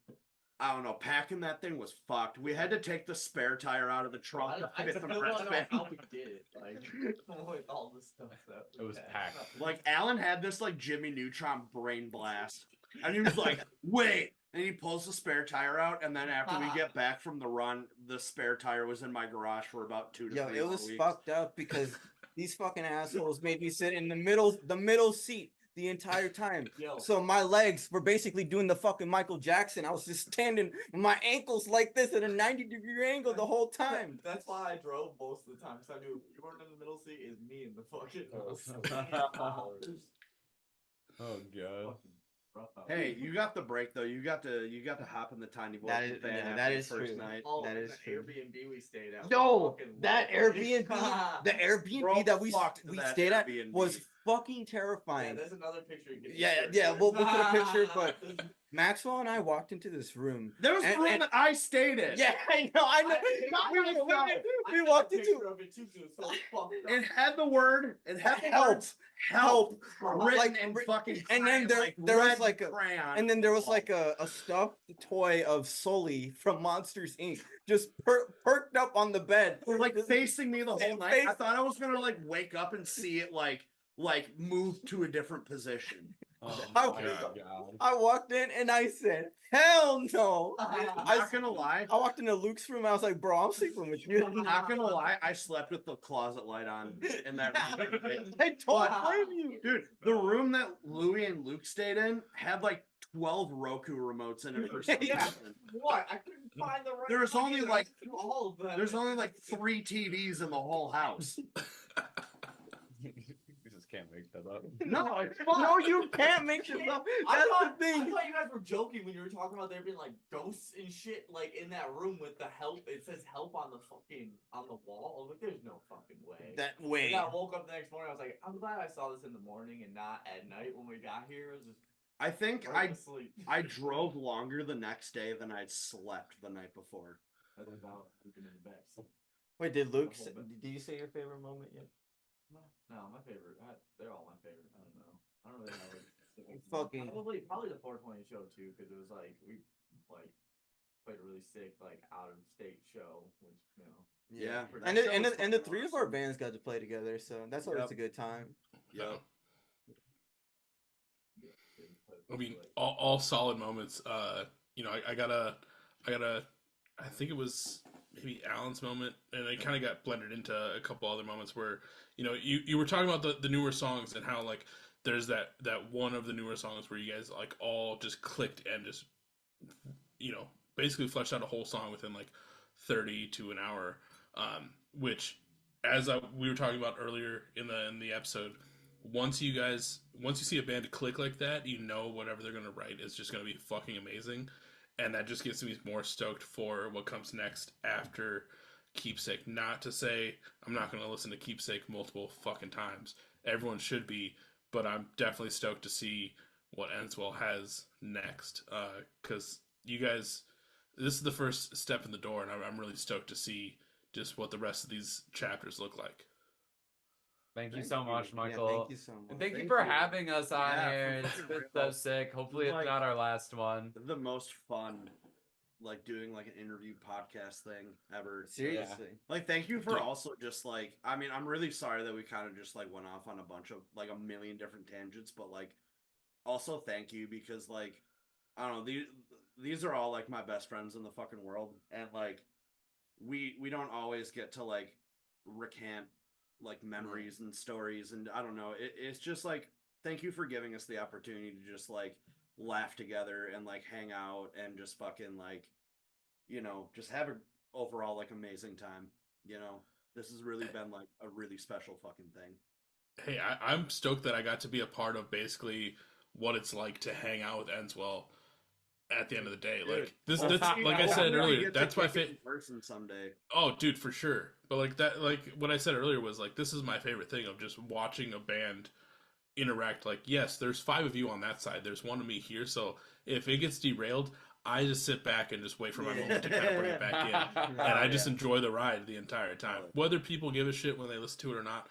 I don't know, packing that thing was fucked. We had to take the spare tire out of the trunk to I fit still the don't rest know van. how we did it. Like with all the stuff that It was had. packed. Like Alan had this like Jimmy Neutron brain blast, and he was like, "Wait!" And he pulls the spare tire out, and then after we get back from the run, the spare tire was in my garage for about 2 to Yo, 3 it more was weeks. fucked up because these fucking assholes made me sit in the middle seat the entire time. Yo. So my legs were basically doing the fucking Michael Jackson. I was just standing with my ankles like this at a 90-degree angle the whole time. That's why I drove most of the time. Because I knew if you weren't in the middle seat, is me in the fucking Oh god. Hey, you got the break though. You got to hop in the tiny boy That is- van yeah, after that the is first true. night. Oh, That and is the true. Airbnb we stayed at. Yo, fucking that lovely. Airbnb, the Airbnb Bro, that we fucked we that stayed at Airbnb. was fucking Yeah, terrifying. there's another picture. You can Yeah, insert yeah, here. we'll put a picture, but Maxwell and I walked into this room. There was the room that I stayed in. Yeah, I know. We walked into. Of it too, 'cause it was so fucked up. It had the word. It had the Help. words help written Like, in fucking and then crayon, there was red like a crayon. and then there was like a stuffed toy of Sully from Monsters Inc. just perked up on the bed, like facing me the whole night. Face- I thought I was gonna like wake up and see it like move to a different position. Oh I- my god. I walked in and I said, "Hell no!" I'm I not gonna lie. I walked into Luke's room. I was like, "Bro, I'm sleeping with you." I'm not gonna lie. I slept with the closet light on in that room. I don't blame you. Dude, the room that Louie and Luke stayed in had like 12 Roku remotes in it for some Yeah. reason. What? I couldn't find the right. There's only fucking like- through all of them. There's only like 3 TVs in the whole house. You just can't make that up. No, it's No, you can't make shit up. I That's thought, the I thing. thought you guys were joking when you were talking about there being like ghosts and shit like in that room with the help. It says help on the wall. I was like, there's no fucking way. That And way. I woke up the next morning. I was like, I'm glad I saw this in the morning and not at night when we got here. It was just I think right to sleep. I drove longer the next day than I'd slept the night before. I was out sleeping in the bed. Wait, did Luke? The whole bit. Did you say your favorite moment yet? No, my favorite. They're all my favorite. I don't know. I don't really have a specific Fucking- probably the 420 show too, because it was like we like played a really sick like out of state show, which you know. Yeah. And the three of our bands got to play together, so that's always Yep. a good time. Yeah. I mean, all solid moments. You know, I got a, I think it was maybe Alan's moment, and it kind of got blended into a couple other moments where, you know, you were talking about the newer songs and how like there's that one of the newer songs where you guys like all just clicked and just, you know, basically fleshed out a whole song within like 30 to an hour, which as we were talking about earlier in the episode, once you see a band click like that, you know whatever they're gonna write is just gonna be fucking amazing, and that just gets me more stoked for what comes next after Keepsake. Not to say I'm not gonna listen to Keepsake multiple fucking times. Everyone should be, but I'm definitely stoked to see what Endswell has next. Because you guys, this is the first step in the door, and I'm really stoked to see just what the rest of these chapters look like. Thank you so much, Yeah, Michael. thank you so much. And thank you Thank for you. having us on Yeah, here. for It's fucking been real. so sick. Hopefully it's Like- not our last one. The most fun, like doing like an interview podcast thing ever. Seriously. Like, thank you for Dude. also just like, I mean, I'm really sorry that we kind of just like went off on a bunch of like a million different tangents, but like, also thank you because like, I don't know, these are all like my best friends in the fucking world, and like, we don't always get to like recant like memories and stories, and I don't know, it's just like, thank you for giving us the opportunity to just like laugh together and like hang out and just fucking like, you know, just have a overall like amazing time. You know, this has really been like a really special fucking thing. Hey, I'm stoked that I got to be a part of basically what it's like to hang out with Endswell at the end of the day. Like this, Well, that's you like I know, said I'm gonna earlier. get to That's my kick it favorite. in person someday. Oh, dude, for sure. But like that, like what I said earlier was like this is my favorite thing of just watching a band interact. Like, yes, there's 5 of you on that side. There's 1 of me here. So if it gets derailed, I just sit back and just wait for my moment to kind of bring it back in, and I just enjoy the ride the entire time. Whether people give a shit when they listen to it or not,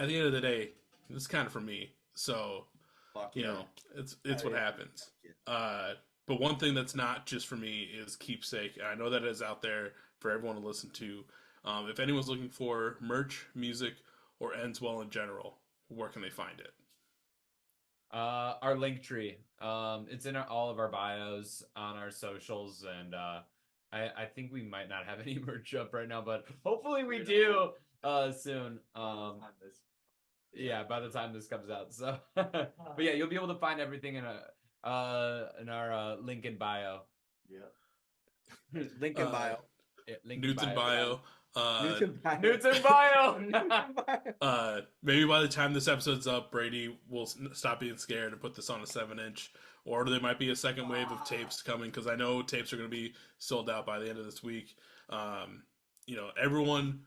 at the end of the day, it's kind of for me. So Fuck you yeah. know, it's what happens. But one thing that's not just for me is Keepsake. I know that it is out there for everyone to listen to. If anyone's looking for merch, music, or Endswell in general, where can they find it? Our link tree. It's in all of our bios on our socials, and I think we might not have any merch up right now, but hopefully we do soon. Yeah, by the time this comes out. So, but yeah, you'll be able to find everything in our link in bio. Yeah. Link in bio. Yeah, link Nudes in bio. Newton bio. Nudes in bio. Maybe by the time this episode's up, Brady will stop being scared and put this on a 7-inch. Or there might be a second wave of tapes coming, because I know tapes are going to be sold out by the end of this week. Everyone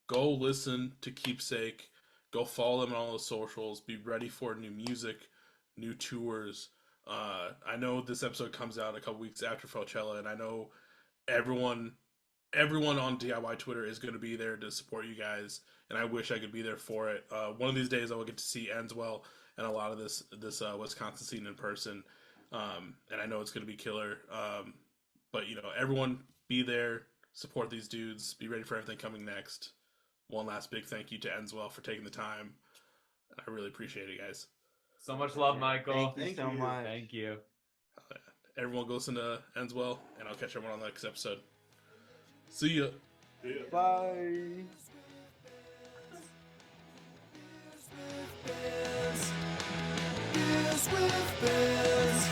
go listen to Keepsake. Go follow them on all the socials. Be ready for new music, new tours. I know this episode comes out a couple weeks after Coachella, and I know everyone on DIY Twitter is going to be there to support you guys, and I wish I could be there for it. One of these days I will get to see Endswell and a lot of this Wisconsin scene in person, and I know it's going to be killer. But everyone be there, support these dudes, be ready for everything coming next. One last big thank you to Endswell for taking the time. I really appreciate it, guys. So much love, Michael. Thank you so much. Thank you. Everyone go listen to Endswell, and I'll catch everyone on the next episode. See ya. Bye. Beers with Bears.